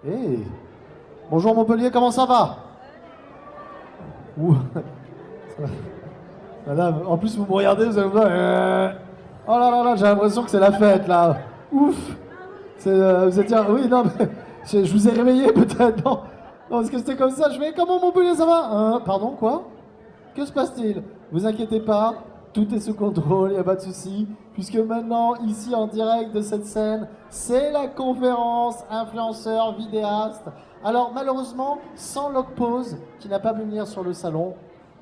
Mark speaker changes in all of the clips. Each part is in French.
Speaker 1: Hey. Bonjour Montpellier, comment ça va? Ouh. Ça va. Madame, en plus vous me regardez, vous allez me dire oh là là là, j'ai l'impression que c'est la fête là. Ouf. Vous êtes dire, oui, non, mais je vous ai réveillé peut-être, non? Non, parce que c'était comme ça, je fais comment Montpellier ça va? Pardon, quoi? Que se passe-t-il? Vous inquiétez pas, tout est sous contrôle, il n'y a pas de souci, puisque maintenant, ici en direct de cette scène, c'est la conférence influenceur vidéaste. Alors malheureusement, sans Lock Pause, qui n'a pas pu venir sur le salon,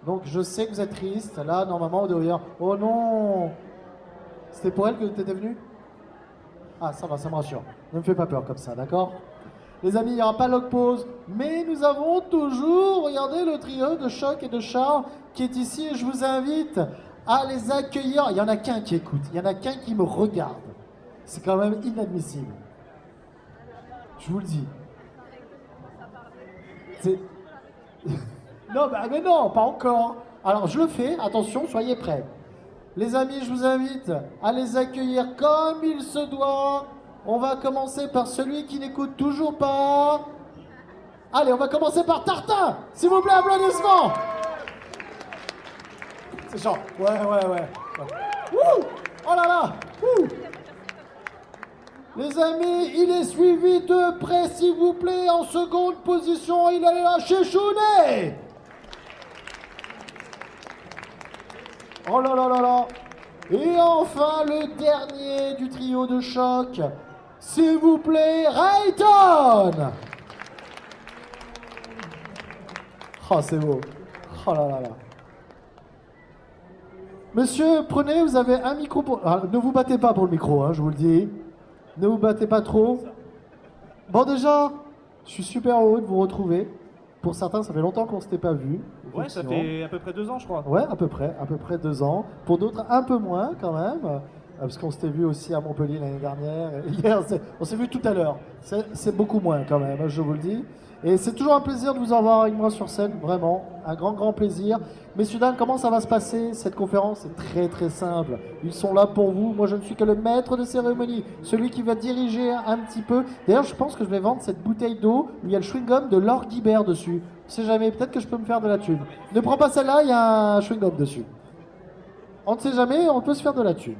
Speaker 1: donc je sais que vous êtes triste. Là, normalement, vous devriez dire, oh non! C'était pour elle que tu étais venu? Ah, ça va, ça me rassure. Ne me fais pas peur comme ça, d'accord? Les amis, il n'y aura pas Lock Pause, mais nous avons toujours, regardez, le trio de Choc et de Charles qui est ici, et je vous invite à les accueillir. Il n'y en a qu'un qui écoute, il n'y en a qu'un qui me regarde. C'est quand même inadmissible. Je vous le dis. C'est... Non, mais non, pas encore. Alors, je le fais, attention, soyez prêts. Les amis, je vous invite à les accueillir comme il se doit. On va commencer par celui qui n'écoute toujours pas. Allez, on va commencer par Tartin. S'il vous plaît, applaudissements. C'est genre, ouais. Ouh, oh là là. Ouh. Les amis, il est suivi de près, s'il vous plaît, en seconde position. Il est là, Chechounet. Oh là là là là. Et enfin, le dernier du trio de Choc. S'il vous plaît, Rayton. Oh, c'est beau. Oh là là là. Monsieur, prenez, vous avez un micro pour... Ah, ne vous battez pas pour le micro, hein, je vous le dis. Ne vous battez pas trop. Bon, déjà, je suis super heureux de vous retrouver. Pour certains, ça fait longtemps qu'on ne s'était pas vu.
Speaker 2: Ouais, ça fait à peu près 2 ans, je crois.
Speaker 1: Ouais, à peu près 2 ans. Pour d'autres, un peu moins quand même. Parce qu'on s'était vu aussi à Montpellier l'année dernière. Hier, on s'est vu tout à l'heure. C'est beaucoup moins quand même, je vous le dis. Et c'est toujours un plaisir de vous avoir avec moi sur scène, vraiment. Un grand plaisir. Messieurs, dames, comment ça va se passer cette conférence? C'est très très simple. Ils sont là pour vous. Moi, je ne suis que le maître de cérémonie. Celui qui va diriger un petit peu. D'ailleurs, je pense que je vais vendre cette bouteille d'eau où il y a le chewing-gum de Laure Guibert dessus. On sait jamais, peut-être que je peux me faire de la thune. Ne prends pas celle-là, il y a un chewing-gum dessus. On ne sait jamais, on peut se faire de la thune.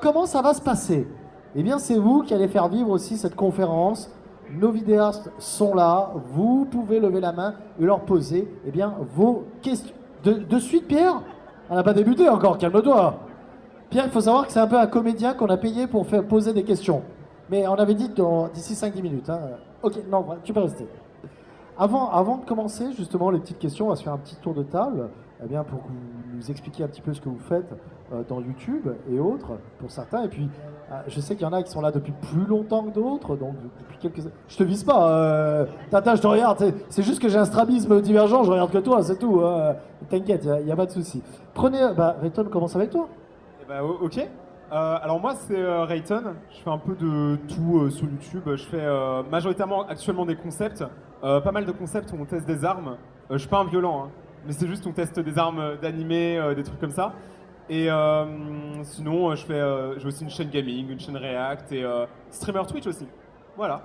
Speaker 1: Comment ça va se passer? Eh bien, c'est vous qui allez faire vivre aussi cette conférence. Nos vidéastes sont là. Vous pouvez lever la main et leur poser vos questions. De suite, Pierre? On n'a pas débuté encore, calme-toi. Pierre, il faut savoir que c'est un peu un comédien qu'on a payé pour faire poser des questions. Mais on avait dit d'ici 5-10 minutes. Hein. Ok, non, tu peux rester. Avant de commencer, justement, les petites questions, on va se faire un petit tour de table, pour que vous nous expliquiez un petit peu ce que vous faites dans YouTube et autres, pour certains. Et puis, je sais qu'il y en a qui sont là depuis plus longtemps que d'autres, donc depuis quelques années. Je te vise pas, Tata, je te regarde. C'est juste que j'ai un strabisme divergent, je regarde que toi, c'est tout. T'inquiète, il n'y a pas de souci. Prenez, Rayton, on commence avec toi.
Speaker 3: Ok. Alors moi c'est Rayton, je fais un peu de tout sur YouTube, je fais majoritairement actuellement des concepts, pas mal de concepts où on teste des armes, je suis pas un violent, hein, mais c'est juste on teste des armes d'animé, des trucs comme ça. Et sinon j'ai aussi une chaîne gaming, une chaîne React et streamer Twitch aussi. Voilà.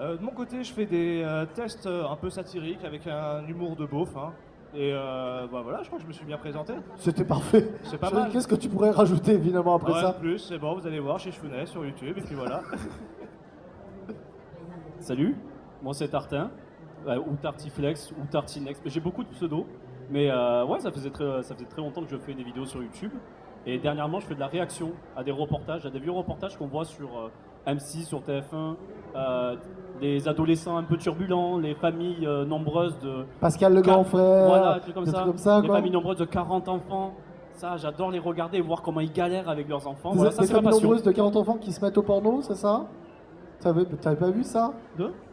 Speaker 2: De mon côté, je fais des tests un peu satiriques avec un humour de beauf. Hein. Et voilà, je crois que je me suis bien présenté.
Speaker 1: C'était parfait.
Speaker 2: C'est pas mal.
Speaker 1: Qu'est-ce que tu pourrais rajouter évidemment après ça?
Speaker 2: Plus, c'est bon, vous allez voir chez Chounet sur YouTube, et puis voilà.
Speaker 4: Salut, moi c'est Tartin, ou Tartiflex, ou Tartinex. J'ai beaucoup de pseudos, mais ouais, ça faisait très longtemps que je fais des vidéos sur YouTube. Et dernièrement, je fais de la réaction à des reportages, à des vieux reportages qu'on voit sur M6, sur TF1, des adolescents un peu turbulents, les familles nombreuses de...
Speaker 1: Pascal le grand frère,
Speaker 4: voilà, des trucs comme ça, les
Speaker 1: quoi.
Speaker 4: familles nombreuses de 40 enfants. Ça, j'adore les regarder et voir comment ils galèrent avec leurs enfants.
Speaker 1: Des
Speaker 4: Voilà, ça, c'est ma
Speaker 1: familles
Speaker 4: passion.
Speaker 1: nombreuses de 40 enfants qui se mettent au porno, c'est ça? T'avais pas vu ça?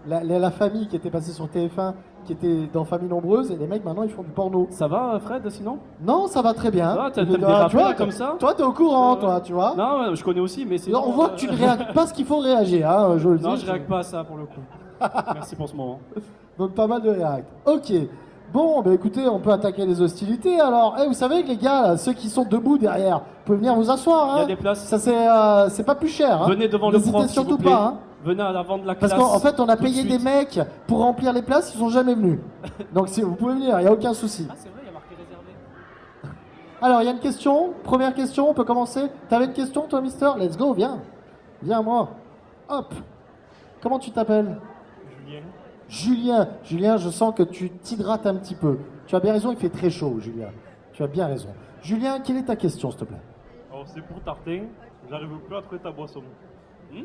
Speaker 1: La famille qui était passée sur TF1, qui était dans Famille Nombreuse, et les mecs maintenant ils font du porno.
Speaker 4: Ça va, Fred, sinon?
Speaker 1: Non, ça va très bien.
Speaker 4: Ah, t'aimes des rappeurs comme ça?
Speaker 1: Toi, t'es au courant, toi, tu vois?
Speaker 4: Non, je connais aussi, mais c'est...
Speaker 1: On voit que tu ne réagis pas ce qu'il faut réagir, hein, je le dis.
Speaker 4: Non, je réagis pas à ça pour le coup. Merci pour ce moment.
Speaker 1: Donc pas mal de réact. Ok. Bon, bah écoutez, on peut attaquer les hostilités. Alors, vous savez que les gars, là, ceux qui sont debout derrière, vous pouvez venir vous asseoir. Hein.
Speaker 4: Il y a des places.
Speaker 1: Ça, c'est pas plus cher. Hein.
Speaker 4: Venez devant le prof,
Speaker 1: n'hésitez
Speaker 4: s'il
Speaker 1: surtout
Speaker 4: vous plaît.
Speaker 1: pas. Hein.
Speaker 4: Venez à l'avant de la classe.
Speaker 1: Parce qu'en fait, on a
Speaker 4: tout de
Speaker 1: payé
Speaker 4: suite.
Speaker 1: des mecs pour remplir les places, ils sont jamais venus. Donc si vous pouvez venir, il n'y a aucun souci.
Speaker 4: Ah, c'est vrai, il y a marqué réservé.
Speaker 1: Alors, il y a une question. Première question, on peut commencer. T'avais une question, toi, Mister? Let's go, viens. Viens, moi. Hop. Comment tu t'appelles?
Speaker 2: Julien.
Speaker 1: Julien. Julien, je sens que tu t'hydrates un petit peu. Tu as bien raison, il fait très chaud, Julien. Tu as bien raison. Julien, quelle est ta question, s'il te plaît?
Speaker 5: Alors c'est pour Tartin, j'arrive plus à trouver ta boisson.
Speaker 4: Hmm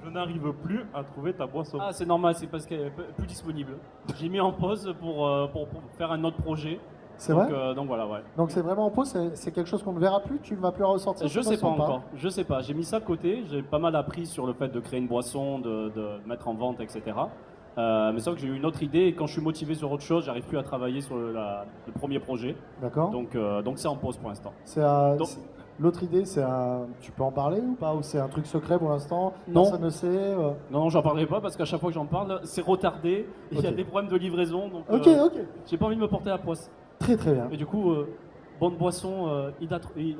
Speaker 5: Je n'arrive plus à trouver ta boisson.
Speaker 4: Ah, c'est normal, c'est parce qu'elle est plus disponible. J'ai mis en pause pour faire un autre projet.
Speaker 1: C'est
Speaker 4: Donc,
Speaker 1: vrai?
Speaker 4: donc voilà, ouais.
Speaker 1: Donc c'est vraiment en pause, c'est quelque chose qu'on ne verra plus, tu ne vas plus ressortir
Speaker 4: Je
Speaker 1: cette
Speaker 4: sais pas
Speaker 1: boisson,
Speaker 4: encore, je sais pas. J'ai mis ça de côté, j'ai pas mal appris sur le fait de créer une boisson, de mettre en vente, etc. Mais c'est vrai que j'ai eu une autre idée et quand je suis motivé sur autre chose, j'arrive plus à travailler sur le premier projet.
Speaker 1: D'accord.
Speaker 4: Donc c'est en pause pour l'instant.
Speaker 1: C'est
Speaker 4: Donc-
Speaker 1: l'autre idée, c'est un... Tu peux en parler ou pas? Ou c'est un truc secret pour l'instant?
Speaker 4: Non.
Speaker 1: Personne ne sait.
Speaker 4: Non, non, j'en parlerai pas parce qu'à chaque fois que j'en parle, c'est retardé. Et il y a
Speaker 1: Ok.
Speaker 4: des problèmes de livraison, donc
Speaker 1: Ok, ok.
Speaker 4: j'ai pas envie de me porter la poisse.
Speaker 1: Très très bien.
Speaker 4: Et du coup, bonne boisson, hydrate-toi bien.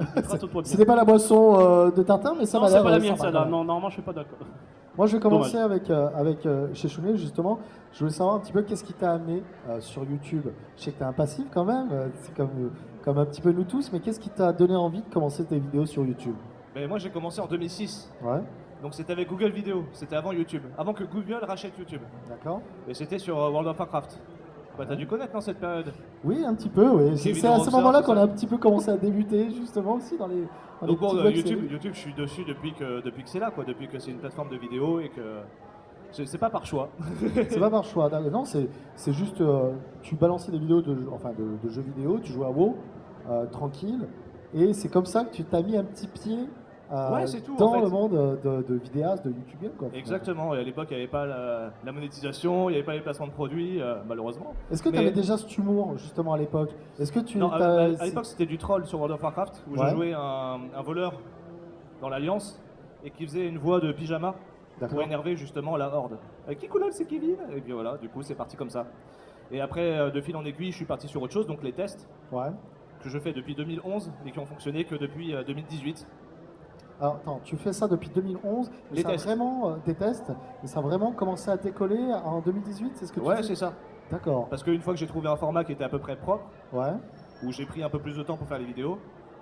Speaker 1: Ce n'est pas la boisson de Tintin, mais ça
Speaker 4: Non,
Speaker 1: va
Speaker 4: c'est
Speaker 1: l'air
Speaker 4: pas la
Speaker 1: sympa,
Speaker 4: mienne
Speaker 1: quand
Speaker 4: celle-là.
Speaker 1: même.
Speaker 4: Non, normalement, je suis pas d'accord.
Speaker 1: Moi, je vais commencer avec chez Chounet, justement. Je voulais savoir un petit peu qu'est-ce qui t'a amené sur YouTube. Je sais que tu es un passif quand même, c'est comme un petit peu nous tous, mais qu'est-ce qui t'a donné envie de commencer tes vidéos sur YouTube?
Speaker 2: Ben, moi j'ai commencé en 2006,
Speaker 1: Ouais,
Speaker 2: donc c'était avec Google Vidéo, c'était avant YouTube, avant que Google rachète YouTube.
Speaker 1: d'accord.
Speaker 2: Et c'était sur World of Warcraft. Bah, t'as dû connaître dans cette période.
Speaker 1: Oui, un petit peu, oui. C'est
Speaker 2: vidéos
Speaker 1: à ce
Speaker 2: Rockstar,
Speaker 1: moment-là
Speaker 2: tout
Speaker 1: qu'on
Speaker 2: ça.
Speaker 1: a un petit peu commencé à débuter, justement, aussi dans les
Speaker 2: Donc bon,
Speaker 1: petites web
Speaker 2: YouTube,
Speaker 1: séries.
Speaker 2: YouTube, je suis dessus depuis que c'est là, quoi, depuis que c'est une plateforme de vidéo et que c'est pas par choix.
Speaker 1: C'est pas par choix. Non, c'est juste, tu balançais des vidéos de jeux vidéo, tu jouais à WoW, tranquille, et c'est comme ça que tu t'as mis un petit pied
Speaker 2: Ouais, c'est tout,
Speaker 1: dans
Speaker 2: en fait.
Speaker 1: le monde de vidéastes, de YouTubeurs, quoi.
Speaker 2: Exactement. Et à l'époque, il n'y avait pas la monétisation, il n'y avait pas les placements de produits, malheureusement.
Speaker 1: Est-ce que tu
Speaker 2: Mais-
Speaker 1: avais déjà cet humour, justement, à l'époque? Est-ce que tu
Speaker 2: Non,
Speaker 1: t'as-
Speaker 2: à l'époque, c'était du troll sur World of Warcraft où
Speaker 1: Ouais.
Speaker 2: je jouais un voleur dans l'Alliance et qui faisait une voix de pyjama pour
Speaker 1: D'accord.
Speaker 2: énerver justement la horde. Qui coulole, c'est Kevin? Et puis voilà, du coup, c'est parti comme ça. Et après, de fil en aiguille, je suis parti sur autre chose, donc les tests
Speaker 1: Ouais.
Speaker 2: que je fais depuis 2011 et qui ont fonctionné que depuis 2018.
Speaker 1: Alors, attends, tu fais ça depuis 2011, et
Speaker 2: Les
Speaker 1: ça
Speaker 2: tests.
Speaker 1: a vraiment, des tests, et ça a vraiment commencé à décoller en 2018, c'est ce que tu
Speaker 2: Ouais,
Speaker 1: dis?
Speaker 2: c'est ça.
Speaker 1: D'accord.
Speaker 2: Parce qu'une fois que j'ai trouvé un format qui était à peu près propre,
Speaker 1: Ouais.
Speaker 2: où j'ai pris un peu plus de temps pour faire les vidéos,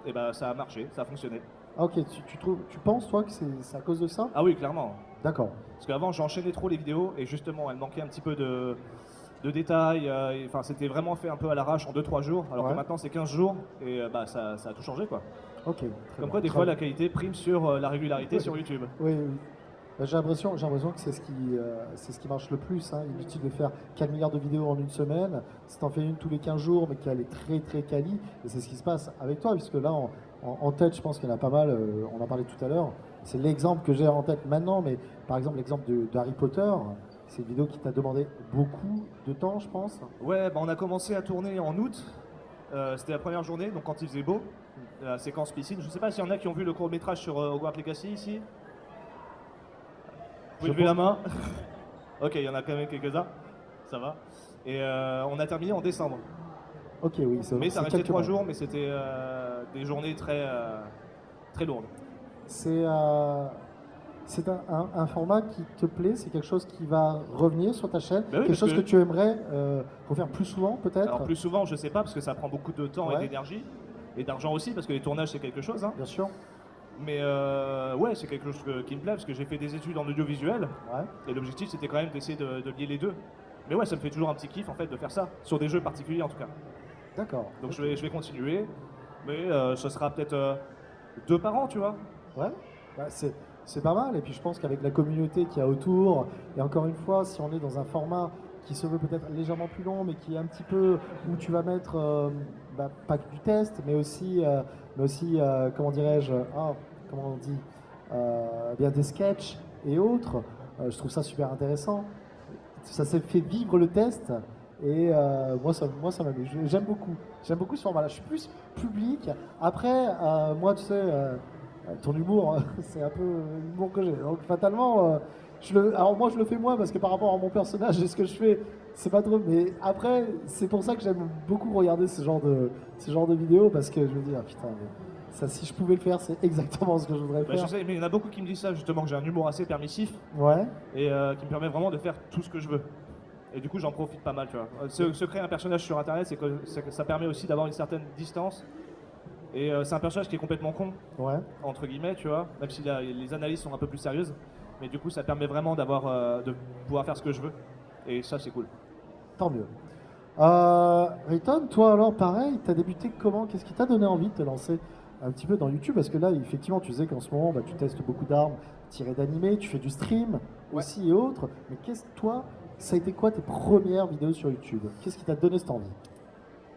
Speaker 2: et ben ça a marché, ça a fonctionné.
Speaker 1: Ah, ok, tu penses, toi, que c'est à cause de ça?
Speaker 2: Ah oui, clairement.
Speaker 1: D'accord.
Speaker 2: Parce qu'avant, j'enchaînais trop les vidéos et justement, elle manquait un petit peu de détails. Et, enfin, c'était vraiment fait un peu à l'arrache en 2-3 jours, alors
Speaker 1: Ouais.
Speaker 2: que maintenant c'est 15 jours et bah, ça a tout changé quoi.
Speaker 1: Ok. très
Speaker 2: Comme
Speaker 1: bien.
Speaker 2: quoi, des
Speaker 1: Très
Speaker 2: fois,
Speaker 1: bien.
Speaker 2: la qualité prime sur la régularité sur YouTube.
Speaker 1: Oui, oui. Bah, j'ai l'impression que c'est ce qui marche le plus. Hein. Inutile de faire 4 milliards de vidéos en une semaine. Si tu en fais une tous les 15 jours, mais qu'elle est très très quali, et c'est ce qui se passe avec toi, puisque là, en tête, je pense qu'il y en a pas mal, on en parlait tout à l'heure. C'est l'exemple que j'ai en tête maintenant, mais par exemple, l'exemple d'Harry Potter, c'est une vidéo qui t'a demandé beaucoup de temps, je pense.
Speaker 2: Ouais, bah, on a commencé à tourner en août. C'était la première journée, donc quand il faisait beau, la séquence piscine. Je sais pas s'il y en a qui ont vu le court métrage sur Hogwarts Legacy ici. Vous pouvez
Speaker 1: Je
Speaker 2: lever la
Speaker 1: pense-
Speaker 2: main. Ok, il y en a quand même quelques-uns. Ça va. Et on a terminé en décembre.
Speaker 1: Ok, oui, c'est
Speaker 2: Mais ça
Speaker 1: c'est
Speaker 2: restait
Speaker 1: quelques
Speaker 2: 3
Speaker 1: mois.
Speaker 2: jours, mais c'était des journées très lourdes.
Speaker 1: C'est un format qui te plaît, c'est quelque chose qui va revenir sur ta chaîne,
Speaker 2: Bah oui,
Speaker 1: quelque
Speaker 2: parce
Speaker 1: chose que
Speaker 2: que-
Speaker 1: tu aimerais refaire plus souvent peut-être.
Speaker 2: Alors plus souvent, je sais pas, parce que ça prend beaucoup de temps
Speaker 1: Ouais.
Speaker 2: et d'énergie, et d'argent aussi, parce que les tournages c'est quelque chose. Hein.
Speaker 1: Bien sûr.
Speaker 2: Mais ouais, c'est quelque chose qui me plaît, parce que j'ai fait des études en audiovisuel,
Speaker 1: Ouais.
Speaker 2: et l'objectif c'était quand même d'essayer de lier les deux. Mais ouais, ça me fait toujours un petit kiff en fait de faire ça, sur des jeux particuliers en tout cas.
Speaker 1: D'accord.
Speaker 2: Donc je vais continuer, mais ce sera peut-être 2 par an, tu vois.
Speaker 1: Ouais. Bah, c'est pas mal. Et puis je pense qu'avec la communauté qu'il y a autour, et encore une fois, si on est dans un format qui se veut peut-être légèrement plus long, mais qui est un petit peu où tu vas mettre pas que du test, mais aussi comment dirais-je, comment on dit, bien des sketchs et autres. Je trouve ça super intéressant. Ça s'est fait vivre le test. Et moi, ça m'amuse. J'aime beaucoup ce format-là. Je suis plus public. Après, moi, tu sais, ton humour, c'est un peu l'humour que j'ai. Donc, fatalement, alors moi, je le fais moins parce que par rapport à mon personnage et ce que je fais, c'est pas trop. Mais après, c'est pour ça que j'aime beaucoup regarder ce genre de vidéos parce que je me dis, ah putain, mais Ça, si je pouvais le faire, c'est exactement ce que je voudrais
Speaker 2: Bah,
Speaker 1: faire.
Speaker 2: je sais, mais il y en a beaucoup qui me disent ça, justement, que j'ai un humour assez permissif
Speaker 1: Ouais.
Speaker 2: et qui me permet vraiment de faire tout ce que je veux. Et du coup, j'en profite pas mal, tu vois. Se créer un personnage sur Internet, c'est que ça permet aussi d'avoir une certaine distance. Et c'est un personnage qui est complètement con,
Speaker 1: Ouais.
Speaker 2: entre guillemets, tu vois, même si les analyses sont un peu plus sérieuses. Mais du coup, ça permet vraiment de pouvoir faire ce que je veux. Et ça, c'est cool.
Speaker 1: Tant mieux. Rayton, toi alors pareil, tu as débuté comment? Qu'est-ce qui t'a donné envie de te lancer un petit peu dans YouTube? Parce que là, effectivement, tu sais qu'en ce moment, bah, tu testes beaucoup d'armes tirées d'animés, tu fais du stream aussi et autres. Mais toi, ça a été quoi tes premières vidéos sur YouTube? Qu'est-ce qui t'a donné cette envie?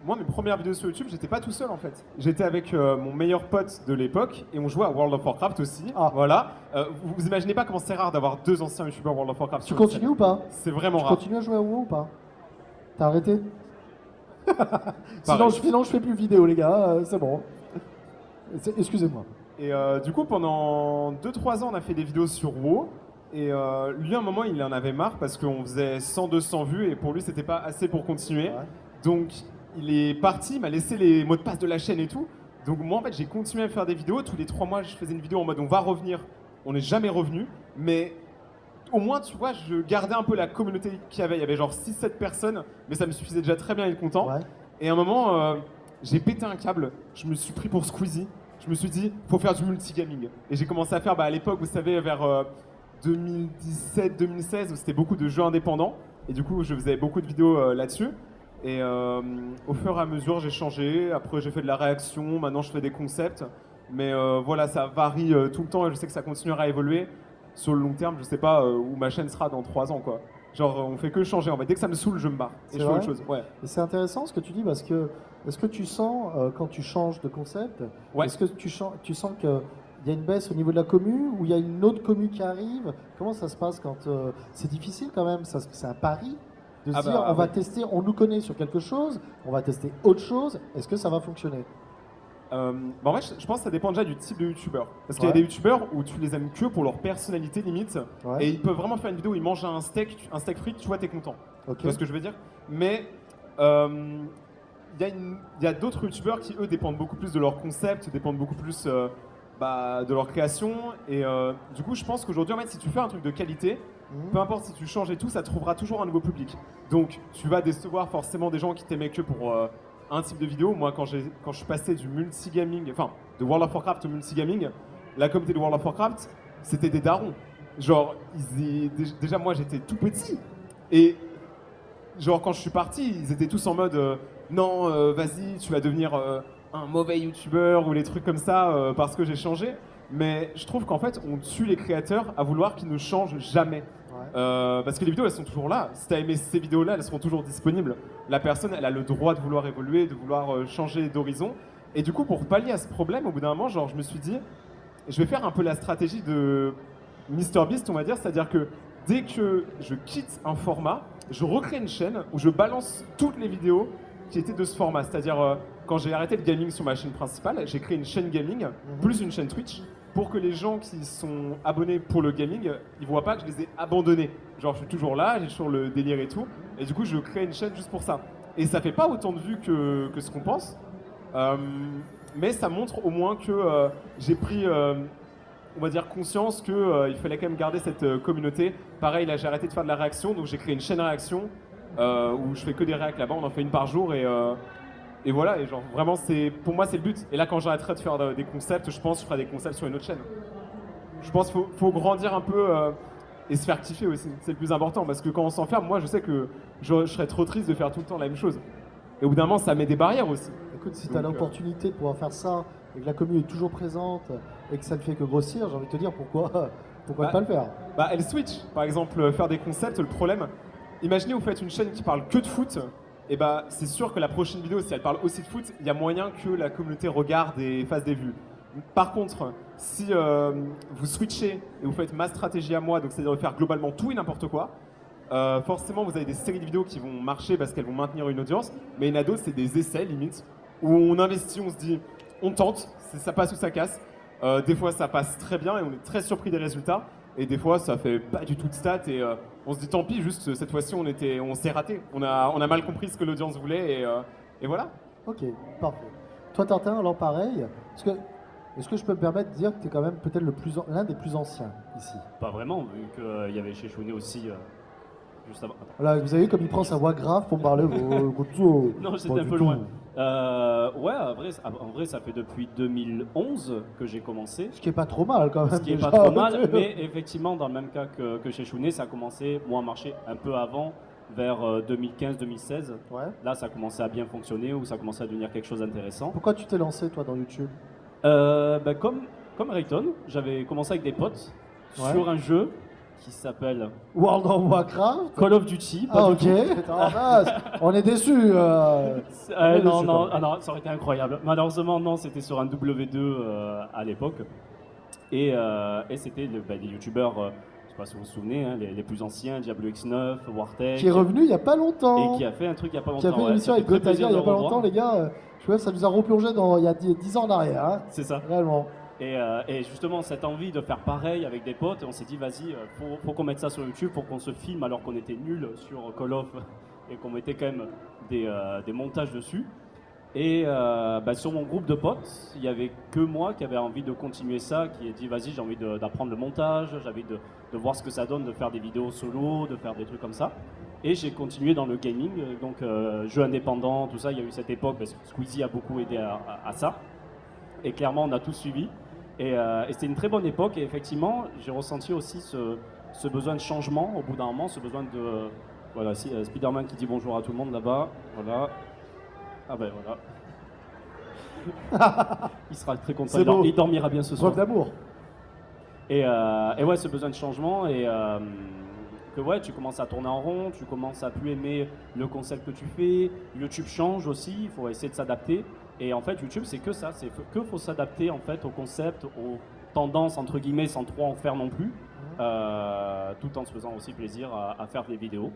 Speaker 3: Moi, mes premières vidéos sur YouTube, j'étais pas tout seul en fait. J'étais avec mon meilleur pote de l'époque et on jouait à World of Warcraft aussi.
Speaker 1: Ah.
Speaker 3: Voilà. Vous imaginez pas comment c'est rare d'avoir deux anciens youtubeurs World of Warcraft.
Speaker 1: Tu
Speaker 3: sur une
Speaker 1: continues
Speaker 3: chaîne.
Speaker 1: ou pas?
Speaker 3: C'est vraiment
Speaker 1: Tu
Speaker 3: rare.
Speaker 1: continues à jouer à WoW ou pas? T'as arrêté?
Speaker 3: Pareil.
Speaker 1: sinon, je fais plus de vidéos, les gars, c'est bon. Excusez-moi.
Speaker 3: Et du coup, pendant 2-3 ans, on a fait des vidéos sur WoW. Et lui, à un moment, il en avait marre parce qu'on faisait 100-200 vues et pour lui, c'était pas assez pour continuer.
Speaker 1: Ouais.
Speaker 3: Donc, il est parti, il m'a laissé les mots de passe de la chaîne et tout. Donc, moi, en fait, j'ai continué à faire des vidéos. Tous les 3 mois, je faisais une vidéo en mode on va revenir. On n'est jamais revenu. Mais au moins, tu vois, je gardais un peu la communauté qu'il y avait. Il y avait genre 6-7 personnes, mais ça me suffisait déjà très bien à être content.
Speaker 1: Ouais.
Speaker 3: Et à un moment, j'ai pété un câble. Je me suis pris pour Squeezie. Je me suis dit, faut faire du multigaming. Et j'ai commencé à faire, à l'époque, vous savez, vers 2017-2016, où c'était beaucoup de jeux indépendants. Et du coup, je faisais beaucoup de vidéos là-dessus. Et au fur et à mesure, j'ai changé. Après, j'ai fait de la réaction. Maintenant, je fais des concepts. Mais voilà, ça varie tout le temps et je sais que ça continuera à évoluer. Sur le long terme, je sais pas où ma chaîne sera dans 3 ans, quoi. Genre, on fait que changer. En fait, dès que ça me saoule, je me barre.
Speaker 1: C'est
Speaker 3: Et je fais
Speaker 1: vrai
Speaker 3: autre chose. Ouais.
Speaker 1: Et c'est intéressant ce que tu dis parce que est-ce que tu sens quand tu changes de concept,
Speaker 3: Ouais.
Speaker 1: est-ce que tu sens qu'il y a une baisse au niveau de la commu ou il y a une autre commu qui arrive? Comment ça se passe quand c'est difficile quand même, c'est un pari de se
Speaker 3: Ah bah,
Speaker 1: dire on va
Speaker 3: ouais.
Speaker 1: tester, on nous connaît sur quelque chose, on va tester autre chose, est-ce que ça va fonctionner?
Speaker 3: En fait, je pense que ça dépend déjà du type de youtubeur. Parce qu'il y a
Speaker 1: Ouais.
Speaker 3: des youtubeurs où tu les aimes que pour leur personnalité limite.
Speaker 1: Ouais.
Speaker 3: Et ils peuvent vraiment faire une vidéo où ils mangent un steak frites, tu vois, t'es content.
Speaker 1: Ok.
Speaker 3: Tu vois ce que je veux dire? Mais il y a d'autres youtubeurs qui, eux, dépendent beaucoup plus de leur concept, dépendent beaucoup plus de leur création. Et du coup, je pense qu'aujourd'hui, en fait, si tu fais un truc de qualité,
Speaker 1: Mhm.
Speaker 3: peu importe si tu changes et tout, ça trouvera toujours un nouveau public. Donc, tu vas décevoir forcément des gens qui t'aimaient que pour un type de vidéo. Moi, quand je suis passé du multigaming, enfin, de World of Warcraft au multigaming, la communauté de World of Warcraft, c'était des darons. Genre, déjà, moi, j'étais tout petit. Et genre, quand je suis parti, ils étaient tous en mode non, vas-y, tu vas devenir un mauvais youtubeur ou les trucs comme ça parce que j'ai changé. Mais je trouve qu'en fait, on tue les créateurs à vouloir qu'ils ne changent jamais.
Speaker 1: Ouais.
Speaker 3: Parce que les vidéos, elles sont toujours là. Si t'as aimé ces vidéos-là, elles seront toujours disponibles. La personne, elle a le droit de vouloir évoluer, de vouloir changer d'horizon. Et du coup, pour pallier à ce problème, au bout d'un moment, genre, je me suis dit, je vais faire un peu la stratégie de MrBeast, on va dire. C'est-à-dire que dès que je quitte un format, je recrée une chaîne où je balance toutes les vidéos qui étaient de ce format. C'est-à-dire, quand j'ai arrêté le gaming sur ma chaîne principale, j'ai créé une chaîne gaming, plus une chaîne Twitch, pour que les gens qui sont abonnés pour le gaming, ils voient pas que je les ai abandonnés. Genre, je suis toujours là, j'ai toujours le délire et tout. Et du coup, je crée une chaîne juste pour ça. Et ça fait pas autant de vues que ce qu'on pense. Mais ça montre au moins que j'ai pris, on va dire, conscience qu'il fallait quand même garder cette communauté. Pareil, là, j'ai arrêté de faire de la réaction, donc j'ai créé une chaîne réaction où je fais que des réacts là-bas. On en fait une par jour et voilà, et genre vraiment, pour moi, c'est le but. Et là, quand j'arrêterai de faire des concepts, je pense que je ferai des concepts sur une autre chaîne. Je pense qu'il faut grandir un peu et se faire kiffer aussi. C'est le plus important parce que quand on s'enferme, moi, je sais que je serais trop triste de faire tout le temps la même chose. Et au bout d'un moment, ça met des barrières aussi.
Speaker 1: Écoute, si tu as
Speaker 3: Donc,
Speaker 1: l'opportunité de pouvoir faire ça et que la commune est toujours présente et que ça ne fait que grossir, j'ai envie de te dire pourquoi
Speaker 3: Bah,
Speaker 1: ne pas le faire?
Speaker 3: Elle switch. Par exemple, faire des concepts, le problème, imaginez vous faites une chaîne qui parle que de foot, et bah c'est sûr que la prochaine vidéo, si elle parle aussi de foot, il y a moyen que la communauté regarde et fasse des vues. Par contre, si vous switchez et vous faites ma stratégie à moi, donc c'est-à-dire de faire globalement tout et n'importe quoi, forcément vous avez des séries de vidéos qui vont marcher parce qu'elles vont maintenir une audience, mais il y en a d'autres, c'est des essais limite, où on investit, on se dit, on tente, ça passe ou ça casse. Des fois ça passe très bien et on est très surpris des résultats. Et des fois, ça fait pas du tout de stats et on se dit tant pis, juste cette fois-ci, on s'est raté. On a mal compris ce que l'audience voulait et voilà.
Speaker 1: Ok, parfait. Toi, Tintin, alors pareil, parce que Est-ce que je peux me permettre de dire que tu es quand même peut-être l'un des plus anciens ici?
Speaker 4: Pas vraiment, vu qu'il y avait chez Chounet aussi juste avant. Attends.
Speaker 1: Voilà, vous avez vu comme il prend sa voix grave pour me parler.
Speaker 4: Non, j'étais un peu loin. Ouais, en vrai, ça fait depuis 2011 que j'ai commencé.
Speaker 1: Ce qui est pas trop mal quand même.
Speaker 4: Ce qui est
Speaker 1: déjà.
Speaker 4: pas trop mal, mais effectivement, dans le même cas que chez Chounet, ça a commencé, moi, à marcher un peu avant, vers 2015-2016.
Speaker 1: Ouais.
Speaker 4: Là, ça a commencé à bien fonctionner, ou ça a commencé à devenir quelque chose d'intéressant.
Speaker 1: Pourquoi tu t'es lancé toi dans YouTube?
Speaker 4: Comme Rayton, j'avais commencé avec des potes sur un jeu qui s'appelle
Speaker 1: World of Warcraft?
Speaker 4: Call of Duty. Pas
Speaker 1: Ah
Speaker 4: du
Speaker 1: ok,
Speaker 4: tout.
Speaker 1: on est déçus.
Speaker 4: Non, ça aurait été incroyable. Malheureusement, non, c'était sur un W2 à l'époque. Et c'était des youtubeurs, je sais pas si vous vous souvenez, hein, les plus anciens, Diablo X9, Wartech.
Speaker 1: Qui est revenu il y a pas longtemps.
Speaker 4: Et qui a fait un truc il y a pas longtemps.
Speaker 1: Qui a fait une émission avec Gotaga il y a pas longtemps, les gars. Je vois, ça nous a replongé il y a 10 ans en arrière. Hein.
Speaker 4: C'est ça.
Speaker 1: Réellement.
Speaker 4: Et justement, cette envie de faire pareil avec des potes, on s'est dit, vas-y, faut qu'on mette ça sur YouTube pour qu'on se filme alors qu'on était nuls sur Call of et qu'on mettait quand même des montages dessus. Et sur mon groupe de potes, il n'y avait que moi qui avait envie de continuer ça, qui a dit, vas-y, j'ai envie d'apprendre le montage, j'ai envie de voir ce que ça donne, de faire des vidéos solo, de faire des trucs comme ça. Et j'ai continué dans le gaming, donc jeux indépendants, tout ça. Il y a eu cette époque, parce que Squeezie a beaucoup aidé à ça. Et clairement, on a tous suivi. Et c'était une très bonne époque. Et effectivement, j'ai ressenti aussi ce besoin de changement au bout d'un moment, ce besoin de... Voilà, Spider-Man qui dit bonjour à tout le monde là-bas. Voilà. Ah ben voilà. Il sera très content. Il dormira bien ce soir.
Speaker 1: Preuve d'amour.
Speaker 4: Et ouais, ce besoin de changement et que ouais, tu commences à tourner en rond, tu commences à plus aimer le concept que tu fais. YouTube change aussi, il faut essayer de s'adapter. Et en fait, YouTube, c'est que ça, c'est que faut s'adapter en fait au concept, aux tendances entre guillemets, sans trop en faire non plus, tout en se faisant aussi plaisir à faire des vidéos.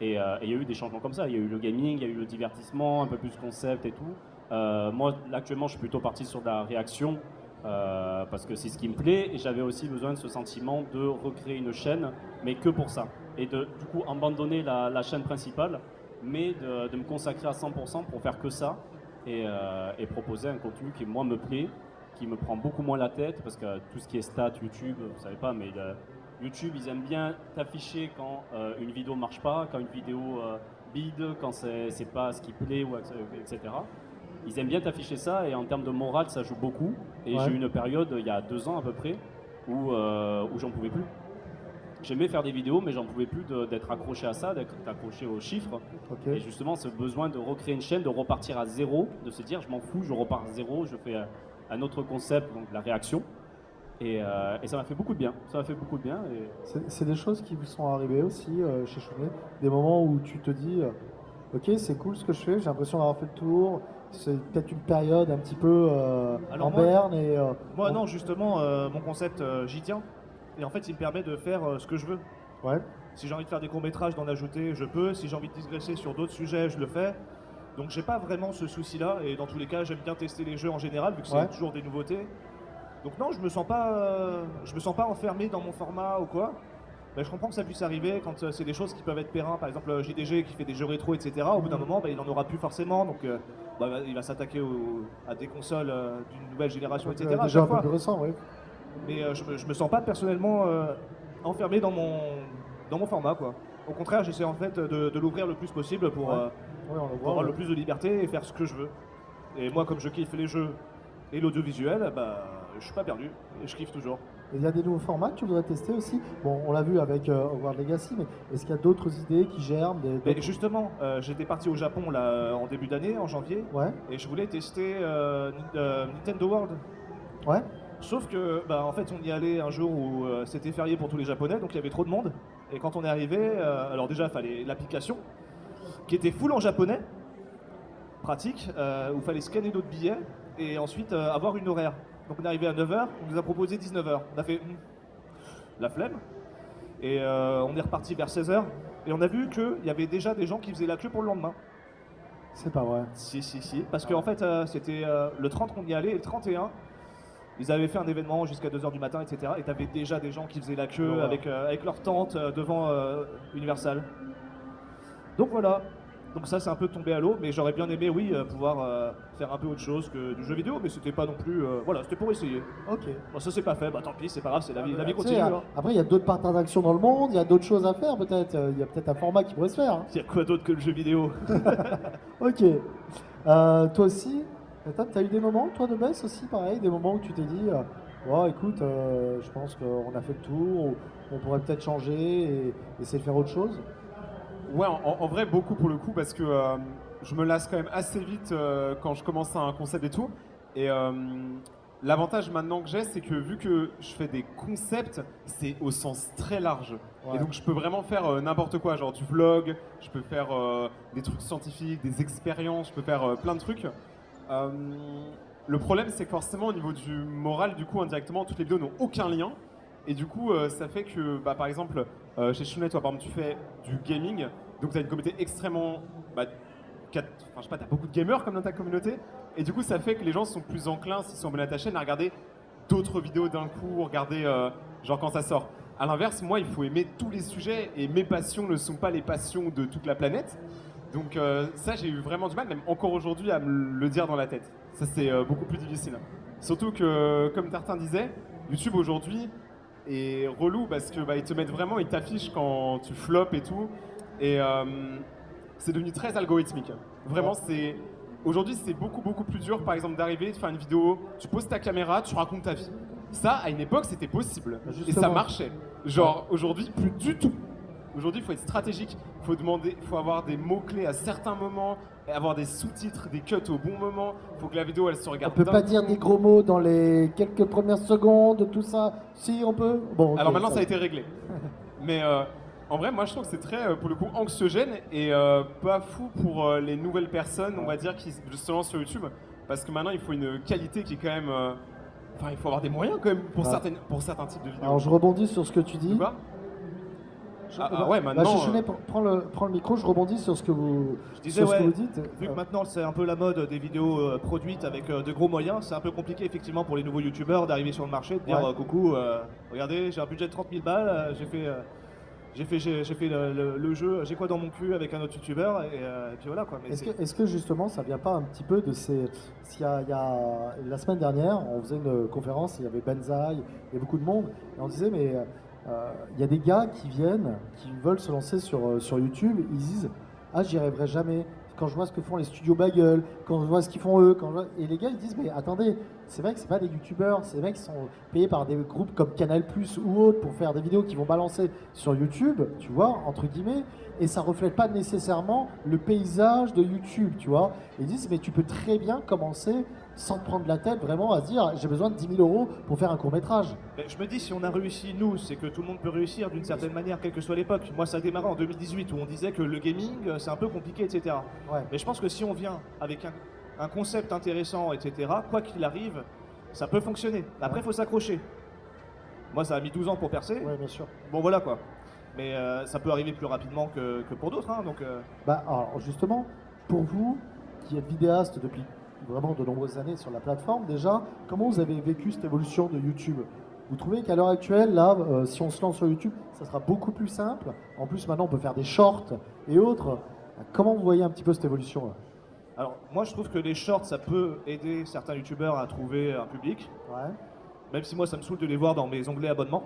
Speaker 4: Et il y a eu des changements comme ça. Il y a eu le gaming, il y a eu le divertissement, un peu plus concept et tout. Moi, actuellement, je suis plutôt parti sur de la réaction parce que c'est ce qui me plaît. Et j'avais aussi besoin de ce sentiment de recréer une chaîne, mais que pour ça. Et de du coup abandonner la chaîne principale, mais de me consacrer à 100% pour faire que ça et proposer un contenu qui, moi, me plaît, qui me prend beaucoup moins la tête parce que tout ce qui est stats, YouTube, vous savez pas, mais YouTube, ils aiment bien t'afficher quand une vidéo marche pas, quand une vidéo bide, quand c'est pas ce qui plaît, etc. Ils aiment bien t'afficher ça et en termes de morale, ça joue beaucoup. Et j'ai eu une période, il y a 2 ans à peu près, où j'en pouvais plus. J'aimais faire des vidéos, mais j'en pouvais plus d'être accroché à ça, d'être accroché aux chiffres. Et justement, ce besoin de recréer une chaîne, de repartir à zéro, de se dire je m'en fous, je repars à zéro, je fais un autre concept, donc la réaction. Et ça m'a fait beaucoup de bien. Ça m'a fait beaucoup de bien.
Speaker 1: C'est des choses qui vous sont arrivées aussi chez Chounet, des moments où tu te dis ok, c'est cool ce que je fais, j'ai l'impression d'avoir fait le tour. C'est peut-être une période un petit peu en berne.
Speaker 2: Moi, non, justement, mon concept, j'y tiens. Et en fait, il me permet de faire ce que je veux.
Speaker 1: Ouais.
Speaker 2: Si j'ai envie de faire des courts-métrages, d'en ajouter, je peux. Si j'ai envie de digresser sur d'autres sujets, je le fais. Donc, j'ai pas vraiment ce souci-là. Et dans tous les cas, j'aime bien tester les jeux en général, vu que c'est toujours des nouveautés. Donc non, je me sens pas enfermé dans mon format ou quoi. Ben, je comprends que ça puisse arriver quand c'est des choses qui peuvent être pérennes. Par exemple, JDG qui fait des jeux rétro, etc. Au bout d'un moment, ben, il n'en aura plus forcément. Donc il va s'attaquer à des consoles d'une nouvelle génération, etc.
Speaker 1: Déjà un peu plus récent, oui.
Speaker 2: Mais je me sens pas personnellement enfermé dans mon format, quoi. Au contraire, j'essaie en fait de l'ouvrir le plus possible pour avoir le plus de liberté et faire ce que je veux. Et moi, comme je kiffe les jeux et l'audiovisuel, bah, je suis pas perdu et je kiffe toujours.
Speaker 1: Il y a des nouveaux formats que tu voudrais tester aussi. Bon, on l'a vu avec Hogwarts Legacy, mais est-ce qu'il y a d'autres idées qui germent
Speaker 2: Mais justement, j'étais parti au Japon là, en début d'année, en janvier,
Speaker 1: Ouais.
Speaker 2: et je voulais tester Nintendo World.
Speaker 1: Ouais.
Speaker 2: Sauf que, bah, en fait, on y allait un jour où c'était férié pour tous les Japonais, donc il y avait trop de monde. Et quand on est arrivé, alors déjà, il fallait l'application, qui était full en japonais, pratique, où il fallait scanner notre billet, et ensuite avoir une horaire. Donc on est arrivé à 9h, on nous a proposé 19h. On a fait la flemme, et on est reparti vers 16h, et on a vu qu'il y avait déjà des gens qui faisaient la queue pour le lendemain.
Speaker 1: C'est pas vrai.
Speaker 2: Si. Parce qu'en fait, c'était le 30 qu'on y allait, et le 31, ils avaient fait un événement jusqu'à 2h du matin, etc. Et t'avais déjà des gens qui faisaient la queue avec leur tente devant Universal. Donc voilà. Donc ça, c'est un peu tombé à l'eau, mais j'aurais bien aimé, oui, pouvoir faire un peu autre chose que du jeu vidéo, mais c'était pas non plus... voilà, c'était pour essayer.
Speaker 1: Ok.
Speaker 2: Bon, ça, c'est pas fait, bah tant pis, c'est pas grave, c'est la vie
Speaker 1: Tu sais,
Speaker 2: continue. Hein.
Speaker 1: après, il y a d'autres parcs d'attractions dans le monde, il y a d'autres choses à faire peut-être. Il y a peut-être un format qui pourrait se faire. Hein.
Speaker 2: Il y a quoi d'autre que le jeu vidéo?
Speaker 1: Ok. Toi aussi, t'as eu des moments, toi de baisse aussi, pareil, des moments où tu t'es dit, oh, écoute, je pense qu'on a fait le tour, ou on pourrait peut-être changer et essayer de faire autre chose.
Speaker 3: Ouais, en vrai, beaucoup pour le coup, parce que je me lasse quand même assez vite quand je commence un concept et tout. Et l'avantage maintenant que j'ai, c'est que vu que je fais des concepts, c'est au sens très large.
Speaker 1: Ouais.
Speaker 3: Et donc je peux vraiment faire n'importe quoi, genre du vlog, je peux faire des trucs scientifiques, des expériences, je peux faire plein de trucs. Le problème, c'est que forcément, au niveau du moral, du coup, indirectement, toutes les vidéos n'ont aucun lien. Et du coup, ça fait que, bah, par exemple, chez Chounet, toi, par exemple, tu fais du gaming, donc tu as une communauté extrêmement... Bah, je sais pas, tu as beaucoup de gamers comme dans ta communauté, et du coup, ça fait que les gens sont plus enclins, s'ils sont abonnés à ta chaîne, à regarder d'autres vidéos d'un coup, regarder genre quand ça sort. À l'inverse, moi, il faut aimer tous les sujets, et mes passions ne sont pas les passions de toute la planète. Donc ça, j'ai eu vraiment du mal, même encore aujourd'hui, à me le dire dans la tête. Ça, c'est beaucoup plus difficile. Surtout que, comme Tartin disait, YouTube aujourd'hui est relou parce que bah, ils te mettent vraiment, ils t'affichent quand tu floppes et tout. Et c'est devenu très algorithmique. Vraiment, c'est aujourd'hui, c'est beaucoup plus dur, par exemple, d'arriver, de faire une vidéo, tu poses ta caméra, tu racontes ta vie. Ça, à une époque, c'était possible. Et ça marchait. Genre, aujourd'hui, plus du tout. Aujourd'hui, il faut être stratégique, il faut avoir des mots-clés à certains moments, et avoir des sous-titres, des cuts au bon moment. Il faut que la vidéo, elle se
Speaker 1: On
Speaker 3: regarde.
Speaker 1: peut
Speaker 3: d'un
Speaker 1: pas
Speaker 3: coup.
Speaker 1: dire des gros mots dans les quelques premières secondes, tout ça. Si, on peut. Bon. ok,
Speaker 3: Alors maintenant, ça a été réglé. Mais en vrai, moi, je trouve que c'est très, pour le coup, anxiogène et pas fou pour les nouvelles personnes, on va dire, qui se lancent sur YouTube. Parce que maintenant, il faut une qualité qui est quand même... Enfin, il faut avoir des moyens quand même pour,
Speaker 1: Ouais.
Speaker 3: pour certains types de vidéos.
Speaker 1: Alors je rebondis sur ce que tu dis.
Speaker 3: Tu vois ouais,
Speaker 1: Bah,
Speaker 3: maintenant...
Speaker 1: Chounet, prends le micro, je rebondis sur ce que vous,
Speaker 2: Je disais,
Speaker 1: sur ce que
Speaker 2: ouais,
Speaker 1: vous dites.
Speaker 2: vu que maintenant c'est un peu la mode des vidéos produites avec de gros moyens, c'est un peu compliqué effectivement pour les nouveaux youtubeurs d'arriver sur le marché, de dire
Speaker 1: Ouais.
Speaker 2: coucou, regardez, j'ai un budget de 30 000 balles, j'ai fait le jeu, j'ai quoi dans mon cul avec un autre youtubeur, et puis voilà quoi. Mais
Speaker 1: Est-ce que justement ça vient pas un petit peu de ces... il y a la semaine dernière, on faisait une conférence, il y avait Benzaï et beaucoup de monde, et on disait mais il y a des gars qui viennent, qui veulent se lancer sur YouTube, ils disent ah j'y arriverai jamais. Quand je vois ce que font les studios Bagel, quand je vois ce qu'ils font eux, et les gars ils disent mais attendez, c'est vrai que c'est pas des youtubeurs, c'est des mecs qui sont payés par des groupes comme Canal+ ou autres pour faire des vidéos qui vont balancer sur YouTube, tu vois, entre guillemets, et ça reflète pas nécessairement le paysage de YouTube, tu vois. Et ils disent mais tu peux très bien commencer sans te prendre la tête vraiment à se dire j'ai besoin de 10 000 euros pour faire un court-métrage.
Speaker 2: mais je me dis, si on a réussi, nous, c'est que tout le monde peut réussir d'une certaine manière, quelle que soit l'époque. Moi, ça a démarré en 2018 où on disait que le gaming, c'est un peu compliqué, etc.
Speaker 1: Ouais.
Speaker 2: Mais je pense que si on vient avec un concept intéressant, etc., quoi qu'il arrive, ça peut fonctionner. Après, il faut s'accrocher. Moi, ça a mis 12 ans pour percer.
Speaker 1: Ouais, bien sûr.
Speaker 2: Bon, voilà quoi. Mais ça peut arriver plus rapidement que pour d'autres. Hein, donc,
Speaker 1: Bah, alors justement, pour vous, qui êtes vidéaste depuis vraiment de nombreuses années sur la plateforme, déjà, comment vous avez vécu cette évolution de YouTube? Vous trouvez qu'à l'heure actuelle, là, si on se lance sur YouTube, ça sera beaucoup plus simple. En plus, maintenant, on peut faire des shorts et autres. Comment vous voyez un petit peu cette évolution-là?
Speaker 2: alors, moi, je trouve que les shorts, ça peut aider certains youtubeurs à trouver un public.
Speaker 1: Ouais.
Speaker 2: Même si moi, ça me saoule de les voir dans mes onglets abonnements.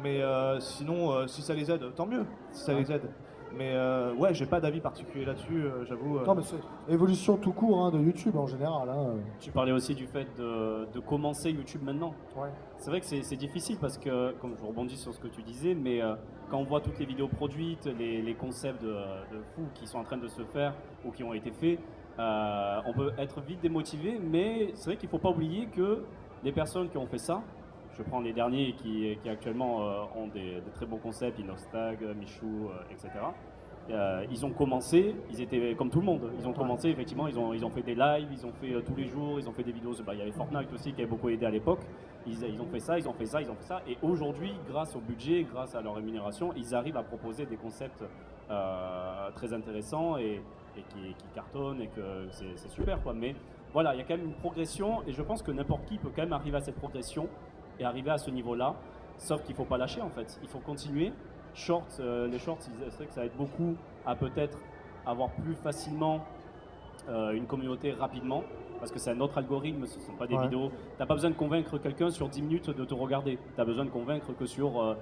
Speaker 2: Mais sinon, si ça les aide, tant mieux, si ça les aide. Mais ouais, j'ai pas d'avis particulier là-dessus, j'avoue.
Speaker 1: Non, mais c'est évolution tout court hein, de YouTube en général. Hein.
Speaker 4: Tu parlais aussi du fait de commencer YouTube maintenant.
Speaker 1: Ouais.
Speaker 4: C'est vrai que c'est difficile parce que, comme je rebondis sur ce que tu disais, mais quand on voit toutes les vidéos produites, les concepts de fous qui sont en train de se faire ou qui ont été faits, on peut être vite démotivé, mais c'est vrai qu'il ne faut pas oublier que les personnes qui ont fait ça, je prends les derniers qui actuellement ont des très bons concepts, Inostag, Michou, etc. Ils ont commencé, ils étaient comme tout le monde. Ils ont commencé, effectivement, ils ont fait des lives, ils ont fait tous les jours, ils ont fait des vidéos. Bah, il y avait Fortnite aussi qui avait beaucoup aidé à l'époque. Ils ont fait ça, ils ont fait ça, ils ont fait ça. Et aujourd'hui, grâce au budget, grâce à leur rémunération, ils arrivent à proposer des concepts très intéressants et qui cartonnent et que c'est super, quoi. Mais voilà, il y a quand même une progression et je pense que n'importe qui peut quand même arriver à cette progression et arriver à ce niveau-là. Sauf qu'il ne faut pas lâcher en fait. Il faut continuer. Les shorts, c'est vrai que ça aide beaucoup à peut-être avoir plus facilement une communauté rapidement, parce que c'est un autre algorithme, ce ne sont pas des vidéos. Tu n'as pas besoin de convaincre quelqu'un sur 10 minutes de te regarder. Tu as besoin de convaincre que sur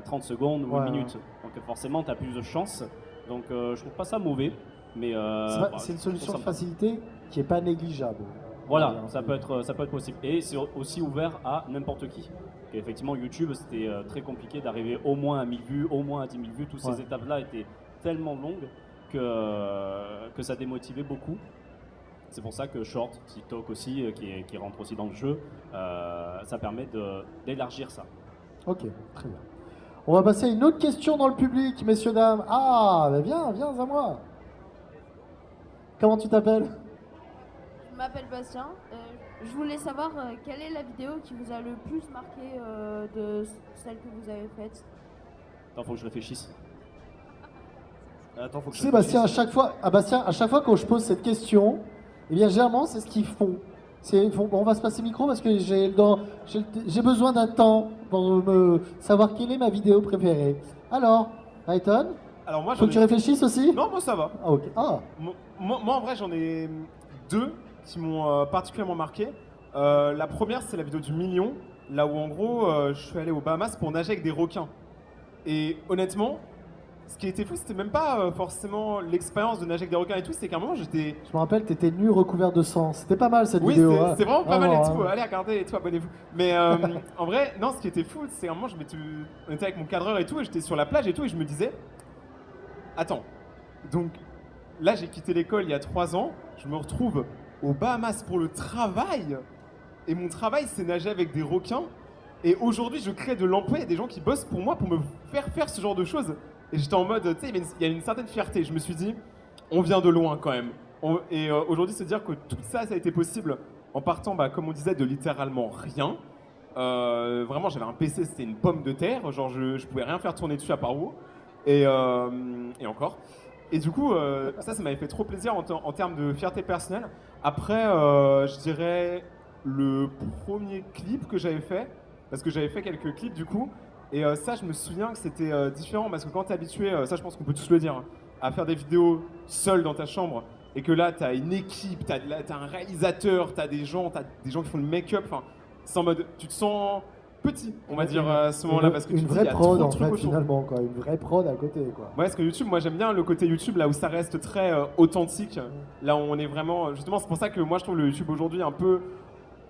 Speaker 4: 30 secondes ou 1 minute. Donc forcément, tu as plus de chance. Donc je trouve pas ça mauvais. Mais
Speaker 1: c'est une solution de facilité qui n'est pas négligeable.
Speaker 4: Voilà, ça peut être possible. Et c'est aussi ouvert à n'importe qui. Et effectivement, YouTube, c'était très compliqué d'arriver au moins à 1000 vues, au moins à 10 000 vues. Toutes ces étapes-là étaient tellement longues que ça démotivait beaucoup. C'est pour ça que Short, TikTok aussi, qui rentre aussi dans le jeu, ça permet d'élargir ça.
Speaker 1: Ok, très bien. On va passer à une autre question dans le public, messieurs, dames. Ah, bah viens à moi. Comment tu t'appelles?
Speaker 6: Je m'appelle Bastien. Je voulais savoir quelle est la vidéo qui vous a le plus marqué de celle que vous avez faite.
Speaker 4: Attends, faut que je réfléchisse.
Speaker 2: Attends, faut que je
Speaker 1: Sébastien,
Speaker 2: réfléchisse.
Speaker 1: à chaque fois que je pose cette question, eh bien, généralement, c'est ce qu'ils font. On va se passer le micro parce que j'ai besoin d'un temps pour me savoir quelle est ma vidéo préférée. Alors, Rayton,
Speaker 3: Alors moi,
Speaker 1: faut que tu réfléchisses aussi?
Speaker 3: Non, moi ça va.
Speaker 1: Ah, ok. Ah,
Speaker 3: Moi, en vrai, j'en ai deux qui m'ont particulièrement marqué. La première, c'est la vidéo du million, là où en gros, je suis allé aux Bahamas pour nager avec des requins. Et honnêtement, ce qui était fou, c'était même pas forcément l'expérience de nager avec des requins et tout, c'est qu'à un moment, j'étais...
Speaker 1: je me rappelle, t'étais nu recouvert de sang. C'était pas mal cette
Speaker 3: Oui,
Speaker 1: vidéo.
Speaker 3: c'est vraiment pas mal et
Speaker 1: Vraiment,
Speaker 3: tout.
Speaker 1: hein.
Speaker 3: Allez, regardez et tout, abonnez-vous. Mais en vrai, non, ce qui était fou, c'est qu'à un moment, on était avec mon cadreur et tout, et j'étais sur la plage et tout, et je me disais, attends, donc là, j'ai quitté l'école il y a 3 ans, je me retrouve aux Bahamas pour le travail, et mon travail, c'est nager avec des requins. Et aujourd'hui, je crée de l'emploi, il y a des gens qui bossent pour moi pour me faire ce genre de choses. Et j'étais en mode, tu sais, il y a une certaine fierté. Je me suis dit, on vient de loin quand même. Aujourd'hui, se dire que tout ça, ça a été possible en partant, bah, comme on disait, de littéralement rien. Vraiment, j'avais un PC, c'était une pomme de terre. Genre, je pouvais rien faire tourner dessus à part WoW. Et encore. Et du coup, ça m'avait fait trop plaisir en termes de fierté personnelle. Après, je dirais le premier clip que j'avais fait, parce que j'avais fait quelques clips du coup, et ça, je me souviens que c'était différent, parce que quand t'es habitué, ça je pense qu'on peut tous le dire, hein, à faire des vidéos seul dans ta chambre, et que là, t'as une équipe, t'as un réalisateur, t'as des gens qui font le make-up, enfin, c'est en mode, tu te sens petit, on va dire, à ce moment-là, parce que tu
Speaker 1: une
Speaker 3: te dis,
Speaker 1: vraie
Speaker 3: il y a
Speaker 1: prod
Speaker 3: trop
Speaker 1: en
Speaker 3: de trucs
Speaker 1: fait,
Speaker 3: autour.
Speaker 1: finalement, quoi. Une vraie prod à côté, quoi.
Speaker 3: Ouais, parce que YouTube, moi j'aime bien le côté YouTube là où ça reste très authentique. Là où on est vraiment. Justement, c'est pour ça que moi je trouve le YouTube aujourd'hui un peu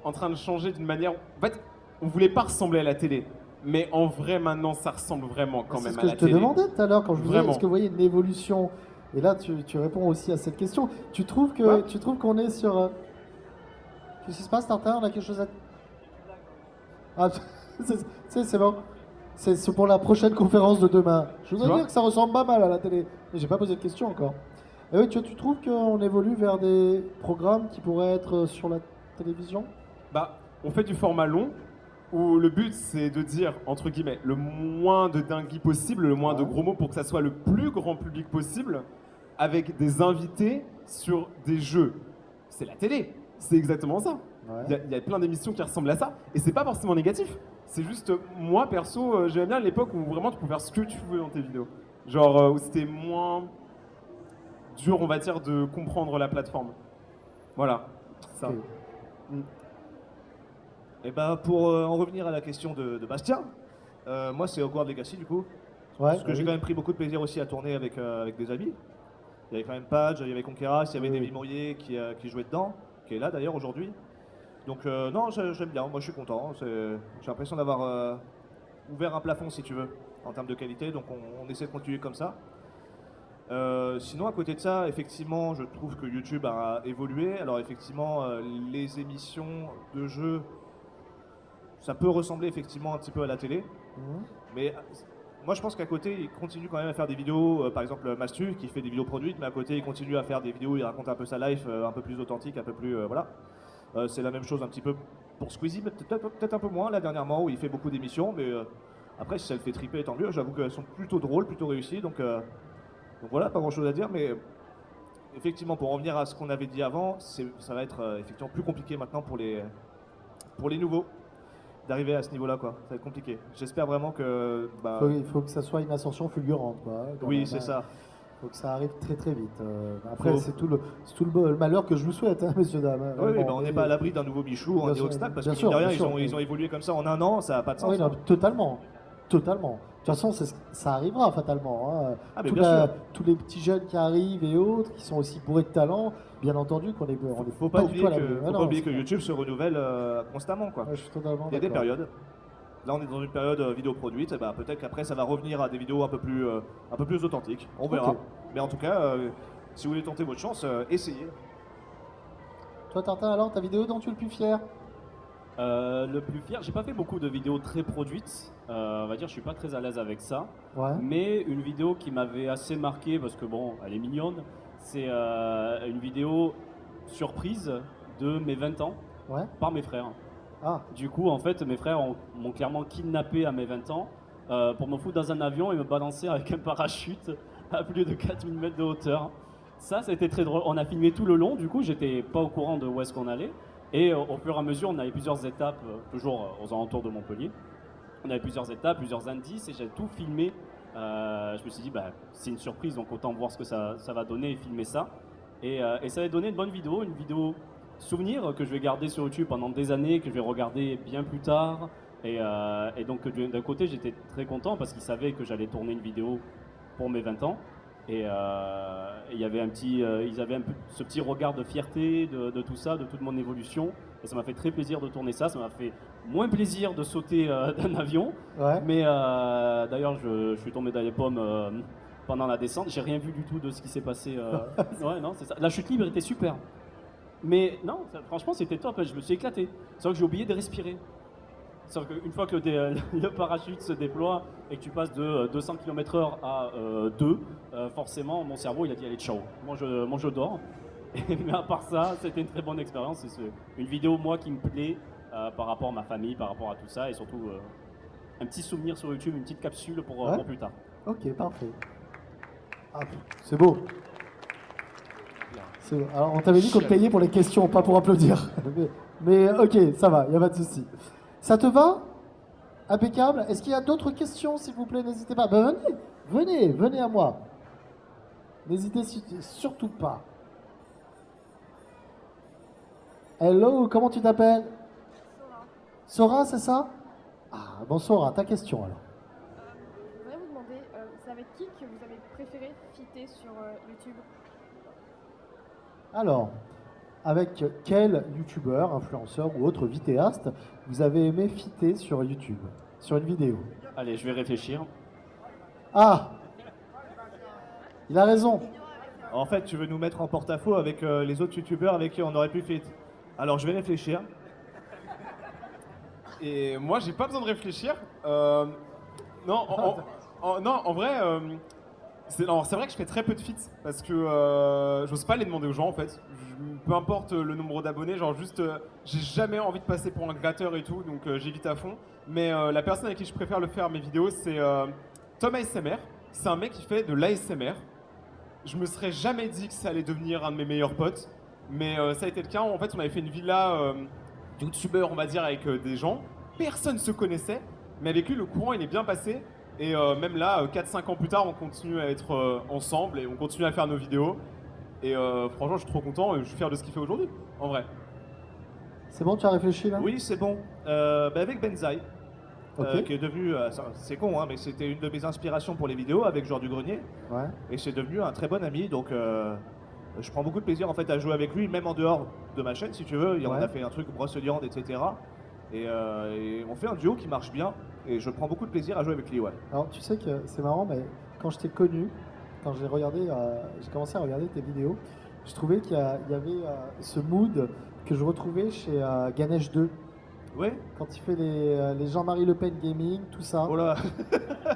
Speaker 3: en train de changer d'une manière. En fait, on voulait pas ressembler à la télé. Mais en vrai, maintenant, ça ressemble vraiment quand
Speaker 1: C'est
Speaker 3: même
Speaker 1: ce
Speaker 3: à
Speaker 1: que
Speaker 3: la
Speaker 1: je te
Speaker 3: télé.
Speaker 1: demandais tout à l'heure quand je vous disais,
Speaker 3: Vraiment.
Speaker 1: est-ce que vous voyez une évolution? Et là, tu réponds aussi à cette question. Tu trouves qu'on est sur... Qu'est-ce qui se passe, Tartin? On a quelque chose à... Ah, c'est bon. C'est pour la prochaine conférence de demain. Je voudrais
Speaker 3: Tu vois
Speaker 1: dire que ça ressemble pas mal à la télé. Mais j'ai pas posé de question encore. Et oui, tu trouves qu'on évolue vers des programmes qui pourraient être sur la télévision?
Speaker 3: Bah, on fait du format long où le but c'est de dire, entre guillemets, le moins de dingueries possible, le moins de gros mots pour que ça soit le plus grand public possible, avec des invités sur des jeux. C'est la télé, c'est exactement ça.
Speaker 1: Ouais.
Speaker 3: Il y a plein d'émissions qui ressemblent à ça, et c'est pas forcément négatif. C'est juste, moi perso, j'aime bien l'époque où vraiment tu pouvais faire ce que tu veux dans tes vidéos. Genre, où c'était moins dur, on va dire, de comprendre la plateforme. Voilà, ça.
Speaker 1: Ok.
Speaker 2: Et bah pour en revenir à la question de Bastien, moi c'est Hogwarts Legacy du coup.
Speaker 1: Ouais,
Speaker 2: Parce que j'ai quand même pris beaucoup de plaisir aussi à tourner avec des amis. Il y avait quand même Padge, il y avait Conqueras, il y avait
Speaker 1: Oui.
Speaker 2: David Mourier qui jouait dedans, qui est là d'ailleurs aujourd'hui. Donc non, j'aime bien, moi je suis content. J'ai l'impression d'avoir ouvert un plafond si tu veux, en termes de qualité, donc on essaie de continuer comme ça. Sinon à côté de ça, effectivement, je trouve que YouTube a évolué. Alors effectivement, les émissions de jeux, ça peut ressembler effectivement un petit peu à la télé.
Speaker 1: Mhm.
Speaker 2: Mais moi, je pense qu'à côté, il continue quand même à faire des vidéos. Par exemple, Mastu, qui fait des vidéos produites, mais à côté, il continue à faire des vidéos où il raconte un peu sa life, un peu plus authentique, un peu plus. Voilà. C'est la même chose un petit peu pour Squeezie, mais peut-être un peu moins là dernièrement, où il fait beaucoup d'émissions. Mais après, si ça le fait triper, tant mieux. J'avoue qu'elles sont plutôt drôles, plutôt réussies. Donc voilà, pas grand chose à dire. Mais effectivement, pour revenir à ce qu'on avait dit avant, ça va être effectivement plus compliqué maintenant pour les nouveaux d'arriver à ce niveau-là, quoi. Ça va être compliqué. J'espère vraiment que. Bah,
Speaker 1: Il faut que ça soit une ascension fulgurante, quoi. Quand
Speaker 2: oui,
Speaker 1: même,
Speaker 2: c'est
Speaker 1: hein.
Speaker 2: ça.
Speaker 1: Faut que ça arrive très très vite. Après,
Speaker 2: Faut-
Speaker 1: c'est tout le malheur que je vous souhaite, hein, messieurs, dames.
Speaker 2: Oui, oui,
Speaker 1: Vraiment.
Speaker 2: bah, on n'est pas à l'abri d'un nouveau Michou ou un
Speaker 1: Bien sûr,
Speaker 2: Hero Stack parce
Speaker 1: bien
Speaker 2: que
Speaker 1: sûr,
Speaker 2: mine de rien,
Speaker 1: bien sûr.
Speaker 2: ils ont évolué comme ça en un an, ça n'a pas de
Speaker 1: Ah
Speaker 2: sens.
Speaker 1: oui, non, totalement. Totalement. De toute façon, ça arrivera fatalement. Hein.
Speaker 2: Ah, mais bien sûr.
Speaker 1: Tous les petits jeunes qui arrivent et autres, qui sont aussi bourrés de talent, bien entendu qu'on est, on est
Speaker 2: Faut pas
Speaker 1: du
Speaker 2: oublier
Speaker 1: tout à
Speaker 2: que,
Speaker 1: l'abri.
Speaker 2: faut
Speaker 1: Ouais,
Speaker 2: pas
Speaker 1: non,
Speaker 2: oublier que
Speaker 1: c'est-
Speaker 2: YouTube se renouvelle constamment, quoi.
Speaker 1: ouais, je suis totalement
Speaker 2: Il y a des
Speaker 1: d'accord.
Speaker 2: périodes. Là, on est dans une période vidéo produite, et bah, peut-être qu'après, ça va revenir à des vidéos un peu plus authentiques. On verra.
Speaker 1: Ok.
Speaker 2: Mais en tout cas, si vous voulez tenter votre chance, essayez.
Speaker 1: Toi, Tartin, alors, ta vidéo dont tu es le plus fier?
Speaker 4: Le plus fier, j'ai pas fait beaucoup de vidéos très produites. On va dire, je suis pas très à l'aise avec ça.
Speaker 1: Ouais.
Speaker 4: Mais une vidéo qui m'avait assez marqué parce que bon, elle est mignonne. C'est une vidéo surprise de mes 20 ans
Speaker 1: Ouais.
Speaker 4: par mes frères.
Speaker 1: Ah,
Speaker 4: Du coup, en fait, mes frères m'ont clairement kidnappé à mes 20 ans pour me foutre dans un avion et me balancer avec un parachute à plus de 4000 mètres de hauteur. Ça, c'était très drôle. On a filmé tout le long, du coup, j'étais pas au courant de où est-ce qu'on allait. Et au fur et à mesure, on avait plusieurs étapes, toujours aux alentours de Montpellier. On avait plusieurs étapes, plusieurs indices et j'ai tout filmé. Je me suis dit, bah, c'est une surprise, donc autant voir ce que ça va donner et filmer ça. Et ça a donné une bonne vidéo, une vidéo souvenir que je vais garder sur YouTube pendant des années, que je vais regarder bien plus tard. Et donc d'un côté, j'étais très content parce qu'ils savaient que j'allais tourner une vidéo pour mes 20 ans. Et il y avait ils avaient un peu ce petit regard de fierté de tout ça, de toute mon évolution. Et ça m'a fait très plaisir de tourner ça. Ça m'a fait moins plaisir de sauter d'un avion.
Speaker 1: ouais.
Speaker 4: Mais d'ailleurs, je suis tombé dans les pommes pendant la descente. J'ai rien vu du tout de ce qui s'est passé. Ouais, non, c'est ça. La chute libre était super. Mais non, franchement, c'était top. Je me suis éclaté. C'est vrai que j'ai oublié de respirer. C'est-à-dire qu'une fois que le parachute se déploie et que tu passes de 200 km/h à 2, forcément, mon cerveau, il a dit allez, ciao. Moi, je dors. Mais à part ça, c'était une très bonne expérience. C'est une vidéo, moi, qui me plaît par rapport à ma famille, par rapport à tout ça. Et surtout, un petit souvenir sur YouTube, une petite capsule pour
Speaker 1: Ouais.
Speaker 4: plus tard.
Speaker 1: Ok, parfait. Ah, c'est beau. C'est beau. Alors, on t'avait dit qu'on te payait pour les questions, pas pour applaudir. Mais ok, ça va, il n'y a pas de souci. Ça te va? Impeccable. Est-ce qu'il y a d'autres questions, s'il vous plaît? N'hésitez pas. Ben, venez à moi. N'hésitez surtout pas. Hello, comment tu t'appelles? Sora, c'est ça? Ah, bon, Sora, ta question alors.
Speaker 7: Je voudrais vous demander, c'est avec qui que vous avez préféré fitter sur YouTube?
Speaker 1: Alors, avec quel youtubeur, influenceur ou autre vidéaste vous avez aimé fitter sur YouTube, sur une vidéo?
Speaker 4: Allez, je vais réfléchir.
Speaker 1: Ah, il a raison.
Speaker 2: En fait, tu veux nous mettre en porte-à-faux avec les autres youtubeurs avec qui on aurait pu fit. Alors, je vais réfléchir.
Speaker 3: Et moi, j'ai pas besoin de réfléchir. Non, non, en vrai, c'est vrai que je fais très peu de feats parce que j'ose pas les demander aux gens en fait. Peu importe le nombre d'abonnés, genre juste, j'ai jamais envie de passer pour un gratteur et tout, donc j'évite à fond. Mais la personne avec qui je préfère le faire mes vidéos, c'est Tom ASMR. C'est un mec qui fait de l'ASMR. Je me serais jamais dit que ça allait devenir un de mes meilleurs potes, mais ça a été le cas. En fait, on avait fait une villa youtubeur, on va dire, avec des gens. Personne se connaissait, mais avec lui, le courant, il est bien passé. Et même là, 4-5 ans plus tard, on continue à être ensemble et on continue à faire nos vidéos. Et franchement, je suis trop content et je suis fier de ce qu'il fait aujourd'hui, en vrai.
Speaker 1: C'est bon, tu as réfléchi là?
Speaker 2: Oui, c'est bon. Avec Benzaï,
Speaker 1: Ok.
Speaker 2: qui est devenu, c'est con, hein, mais c'était une de mes inspirations pour les vidéos avec Joueur du Grenier.
Speaker 1: Ouais.
Speaker 2: Et c'est devenu un très bon ami, donc je prends beaucoup de plaisir en fait à jouer avec lui, même en dehors de ma chaîne si tu veux. On
Speaker 1: Ouais.
Speaker 2: a fait un truc Broceliande, etc. Et on fait un duo qui marche bien, et je prends beaucoup de plaisir à jouer avec lui, ouais.
Speaker 1: Alors, tu sais que c'est marrant, mais quand je t'ai connu, quand j'ai commencé à regarder tes vidéos, je trouvais qu'il y avait ce mood que je retrouvais chez Ganesh 2.
Speaker 2: Ouais.
Speaker 1: Quand il fait les Jean-Marie Le Pen Gaming, tout ça.
Speaker 2: Oh là,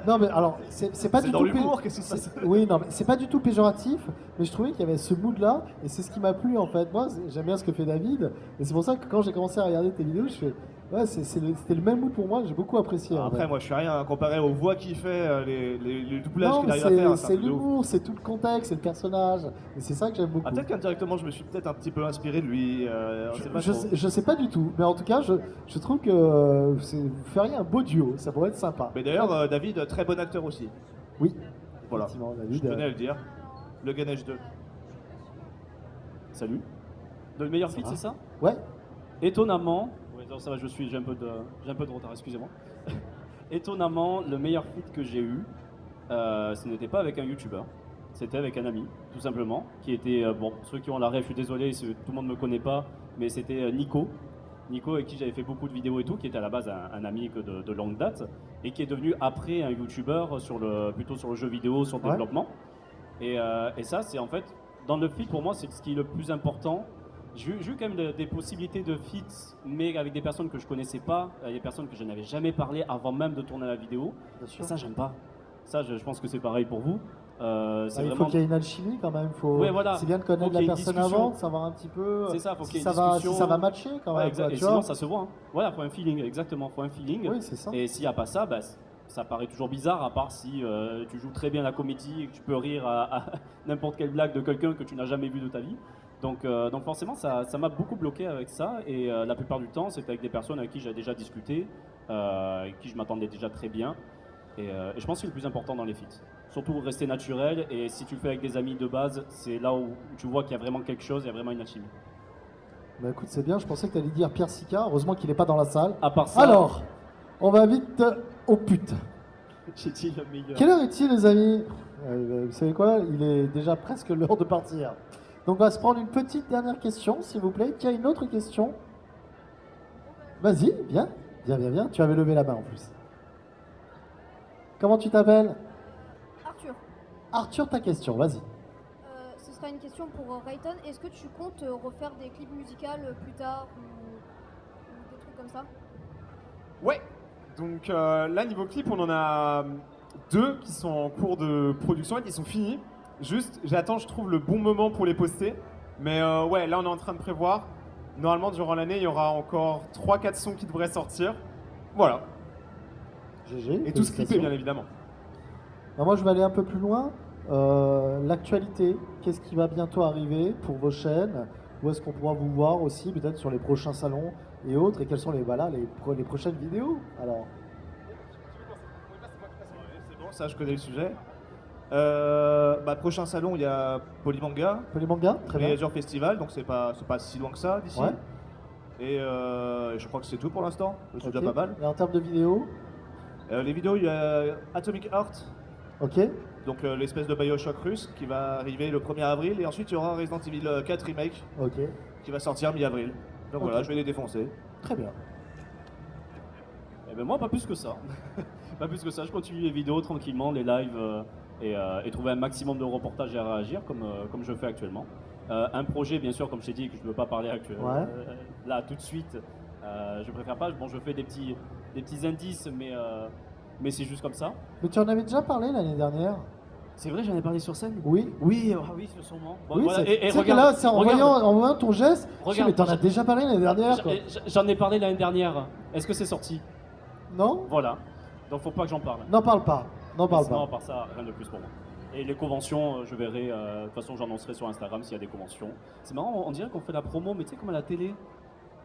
Speaker 1: Non mais alors, c'est pas
Speaker 2: c'est
Speaker 1: du
Speaker 2: dans
Speaker 1: tout
Speaker 2: l'humour, qu'est-ce qui se passe?
Speaker 1: Oui, non, mais c'est pas du tout péjoratif, mais je trouvais qu'il y avait ce mood-là, et c'est ce qui m'a plu en fait. Moi, j'aime bien ce que fait David, et c'est pour ça que quand j'ai commencé à regarder tes vidéos, je fais, ouais, c'était le même mood pour moi, j'ai beaucoup apprécié. en
Speaker 2: Après,
Speaker 1: fait.
Speaker 2: moi je suis rien comparé aux voix qu'il fait, les doublages
Speaker 1: Non,
Speaker 2: qu'il
Speaker 1: mais
Speaker 2: arrive à faire. un
Speaker 1: c'est
Speaker 2: truc de ouf.
Speaker 1: l'humour, c'est tout le contexte, c'est le personnage, et c'est ça que j'aime beaucoup.
Speaker 2: Ah, peut-être qu'indirectement je me suis peut-être un petit peu inspiré de lui. On sait pas trop.
Speaker 1: Je sais pas du tout, mais en tout cas, je trouve que vous feriez un beau duo, ça pourrait être sympa.
Speaker 2: Mais d'ailleurs, David, très bon acteur aussi.
Speaker 1: Oui,
Speaker 2: Voilà.
Speaker 1: effectivement,
Speaker 2: Je
Speaker 1: David.
Speaker 2: tenais à le dire. Le Ganesh 2.
Speaker 4: Salut. Le meilleur feat,
Speaker 1: va
Speaker 4: c'est ça?
Speaker 1: Ouais.
Speaker 4: Étonnamment, ouais, non, ça va, j'ai un peu de retard, excusez-moi. Étonnamment, le meilleur feat que j'ai eu, ce n'était pas avec un YouTuber, c'était avec un ami, tout simplement, qui était, bon, ceux qui ont la rêve, je suis désolé, tout le monde ne me connaît pas, mais c'était Nico. Nico, avec qui j'avais fait beaucoup de vidéos et tout, qui était à la base un ami de longue date, et qui est devenu après un YouTuber plutôt sur le jeu vidéo, sur le développement. Et ça, c'est en fait, dans le feat, pour moi, c'est ce qui est le plus important. J'ai eu quand même des possibilités de feats, mais avec des personnes que je connaissais pas, des personnes que je n'avais jamais parlé avant même de tourner la vidéo.
Speaker 1: Bien sûr.
Speaker 4: Et ça, j'aime pas. Ça, je pense que c'est pareil pour vous.
Speaker 1: Il faut qu'il y ait une alchimie quand même.
Speaker 4: Ouais, voilà.
Speaker 1: C'est bien de
Speaker 4: Faut
Speaker 1: connaître
Speaker 4: qu'il y
Speaker 1: la
Speaker 4: ait une
Speaker 1: personne
Speaker 4: discussion.
Speaker 1: avant, de savoir un petit peu
Speaker 4: C'est ça, faut qu'il y ait
Speaker 1: si
Speaker 4: une
Speaker 1: ça va,
Speaker 4: discussion.
Speaker 1: si ça va matcher quand même.
Speaker 4: Ouais, exact.
Speaker 1: quoi,
Speaker 4: Et
Speaker 1: tu
Speaker 4: sinon,
Speaker 1: vois.
Speaker 4: ça se voit. Hein. Voilà, faut un feeling, exactement, faut un feeling.
Speaker 1: Oui, c'est ça.
Speaker 4: Et s'il n'y a pas ça, bah, ça paraît toujours bizarre, à part si tu joues très bien la comédie et que tu peux rire à n'importe quelle blague de quelqu'un que tu n'as jamais vu de ta vie. Donc forcément, ça m'a beaucoup bloqué avec ça. Et la plupart du temps, c'était avec des personnes avec qui j'ai déjà discuté, avec qui je m'attendais déjà très bien. Et je pense que c'est le plus important dans les feats. Surtout rester naturel. Et si tu le fais avec des amis de base, c'est là où tu vois qu'il y a vraiment quelque chose, il y a vraiment une alchimie.
Speaker 1: Bah écoute, c'est bien, je pensais que tu allais dire Pierre Sicard, heureusement qu'il n'est pas dans la salle.
Speaker 4: À part ça,
Speaker 1: Alors, on va vite aux putes.
Speaker 4: j'ai dit le meilleur.
Speaker 1: Quelle heure est-il, les amis? Vous savez quoi? Il est déjà presque l'heure de partir. Donc on va se prendre une petite dernière question, s'il vous plaît. Qui a une autre question? Vas-y, viens. Viens. Tu avais levé la main en plus. Comment tu t'appelles?
Speaker 7: Arthur,
Speaker 1: Arthur, ta question, vas-y.
Speaker 7: ce sera une question pour Rayton. Est-ce que tu comptes refaire des clips musicaux plus tard ou des trucs comme ça?
Speaker 3: Ouais. Donc là, niveau clip, on en a 2 qui sont en cours de production et qui sont finis. Juste, j'attends, je trouve le bon moment pour les poster. Mais ouais, là, on est en train de prévoir. Normalement, durant l'année, il y aura encore 3-4 sons qui devraient sortir. Voilà.
Speaker 1: GG.
Speaker 3: Et tout ce clippé,
Speaker 1: félicitations.
Speaker 3: bien évidemment.
Speaker 1: Alors moi, je vais aller un peu plus loin. L'actualité, qu'est-ce qui va bientôt arriver pour vos chaînes? Où est-ce qu'on pourra vous voir aussi, peut-être sur les prochains salons et autres? Et quelles sont les prochaines vidéos? Alors,
Speaker 2: C'est bon, ça je connais le sujet. Prochain salon, il y a Polymanga,
Speaker 1: Polymanga, très bien.
Speaker 2: Major Festival, donc c'est pas si loin que ça d'ici.
Speaker 1: Ouais.
Speaker 2: Et je crois que c'est tout pour l'instant, c'est déjà
Speaker 1: Ok.
Speaker 2: pas mal.
Speaker 1: Et en termes de vidéos?
Speaker 2: Les vidéos, il y a Atomic Heart,
Speaker 1: Ok.
Speaker 2: donc l'espèce de Bioshock russe qui va arriver le 1er avril, et ensuite il y aura Resident Evil 4 Remake
Speaker 1: Ok.
Speaker 2: qui va sortir mi-avril. Donc
Speaker 1: Ok.
Speaker 2: voilà, je vais les défoncer.
Speaker 1: Très bien.
Speaker 4: Eh ben moi, pas plus que ça. Pas plus que ça. Je continue les vidéos tranquillement, les lives et trouver un maximum de reportages et à réagir comme je fais actuellement. Un projet, bien sûr, comme je t'ai dit, que je ne veux pas parler actuellement.
Speaker 1: Ouais.
Speaker 4: Là, tout de suite, je préfère pas. Bon, je fais des petits indices, mais c'est juste comme ça.
Speaker 1: Mais tu en avais déjà parlé l'année dernière?
Speaker 4: C'est vrai, j'en ai parlé sur scène.
Speaker 1: Oui.
Speaker 4: Oui, oui, sûrement. Bon,
Speaker 1: Oui,
Speaker 4: voilà.
Speaker 1: c'est
Speaker 4: Et
Speaker 1: c'est que
Speaker 4: regarde,
Speaker 1: là, c'est en
Speaker 4: regarde.
Speaker 1: voyant ton geste, je dis,
Speaker 4: Regarde,
Speaker 1: mais t'en as déjà parlé l'année dernière, quoi.
Speaker 4: J'en ai parlé l'année dernière. Est-ce que c'est sorti?
Speaker 1: Non?
Speaker 4: Voilà. Donc, faut pas que j'en parle.
Speaker 1: N'en parle pas. N'en parle
Speaker 4: Sinon,
Speaker 1: pas.
Speaker 4: à part ça, rien de plus pour moi. Et les conventions, je verrai. De toute façon, j'annoncerai sur Instagram s'il y a des conventions. C'est marrant, on dirait qu'on fait la promo, mais tu sais, comme à la télé. Tu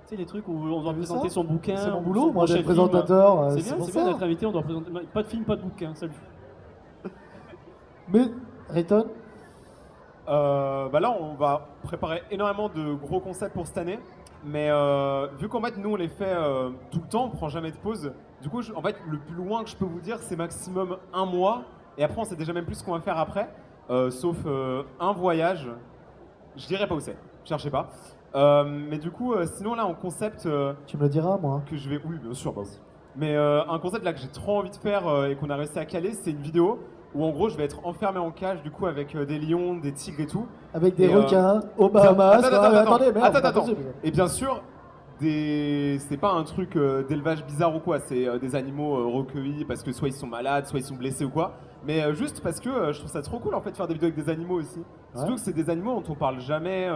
Speaker 4: sais, les trucs où on doit
Speaker 1: vu
Speaker 4: présenter
Speaker 1: ça
Speaker 4: son bouquin.
Speaker 1: C'est mon
Speaker 4: ou
Speaker 1: boulot,
Speaker 4: son
Speaker 1: moi,
Speaker 4: prochain
Speaker 1: d'être
Speaker 4: film.
Speaker 1: présentateur.
Speaker 4: C'est bien,
Speaker 1: pour
Speaker 4: c'est bien
Speaker 1: ça.
Speaker 4: d'être invité, on doit présenter. Pas de film, pas de bouquin, salut.
Speaker 1: Mais, Rayton,
Speaker 3: Là, on va préparer énormément de gros concepts pour cette année. Mais vu qu'en fait, nous, on les fait tout le temps, on prend jamais de pause. Du coup, en fait, le plus loin que je peux vous dire, c'est maximum 1 mois. Et après, on sait déjà même plus ce qu'on va faire après. Sauf un voyage. Je dirais pas où c'est, cherchez pas. Mais du coup, sinon, là, en concept
Speaker 1: tu me le diras, moi.
Speaker 3: que je vais. Oui, bien sûr, bah oui. Mais un concept là que j'ai trop envie de faire et qu'on a réussi à caler, c'est une vidéo où en gros je vais être enfermé en cage du coup avec des lions, des tigres et tout.
Speaker 1: Avec des
Speaker 3: Et,
Speaker 1: requins, au Bahamas. Attendez, merde, c'est pas
Speaker 3: attends.
Speaker 1: possible.
Speaker 3: Et bien sûr, c'est pas un truc d'élevage bizarre ou quoi, c'est des animaux recueillis parce que soit ils sont malades, soit ils sont blessés ou quoi. Mais juste parce que je trouve ça trop cool en fait de faire des vidéos avec des animaux aussi. Surtout
Speaker 1: Ouais.
Speaker 3: que c'est des animaux dont on parle jamais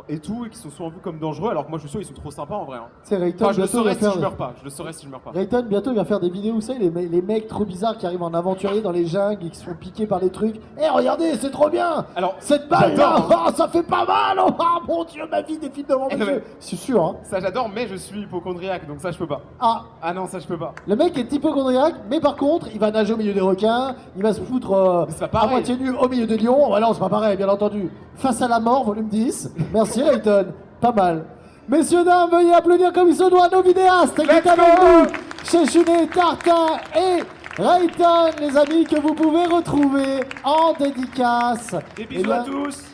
Speaker 3: et tout, et qui sont souvent vus comme dangereux, alors que moi je suis sûr ils sont trop sympas en vrai. Hein.
Speaker 1: C'est Rayton,
Speaker 3: Enfin, je le
Speaker 1: bientôt, il va
Speaker 3: saurais si je
Speaker 1: faire...
Speaker 3: meurs pas. Je le saurais si je meurs pas.
Speaker 1: Rayton, bientôt, il va faire des vidéos, vous savez, les mecs trop bizarres qui arrivent en aventurier dans les jungles et qui se font piquer par les trucs. Eh, regardez, c'est trop bien.
Speaker 3: Alors,
Speaker 1: cette balle là,
Speaker 3: j'adore,
Speaker 1: oh, ça fait pas mal. Oh, mon Dieu, ma vie défile devant mes yeux. C'est sûr, hein.
Speaker 3: Ça j'adore, mais je suis hypochondriaque, donc ça je peux pas. Ah non, ça je peux pas.
Speaker 1: Le mec est hypochondriaque, mais par contre, il va nager au milieu des requins, il va se foutre à moitié nu au milieu des lions. Oh, non, c'est pas pareil, bien entendu. Face à la mort, volume 10. Merci Rayton, pas mal. Messieurs, dames, veuillez applaudir comme il se doit nos vidéastes qui est avec nous, Chéchunet, Tartin et Rayton, les amis, que vous pouvez retrouver en dédicace.
Speaker 2: Des bisous à tous.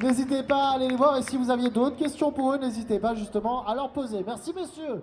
Speaker 1: N'hésitez pas à aller les voir, et si vous aviez d'autres questions pour eux, n'hésitez pas justement à leur poser. Merci messieurs.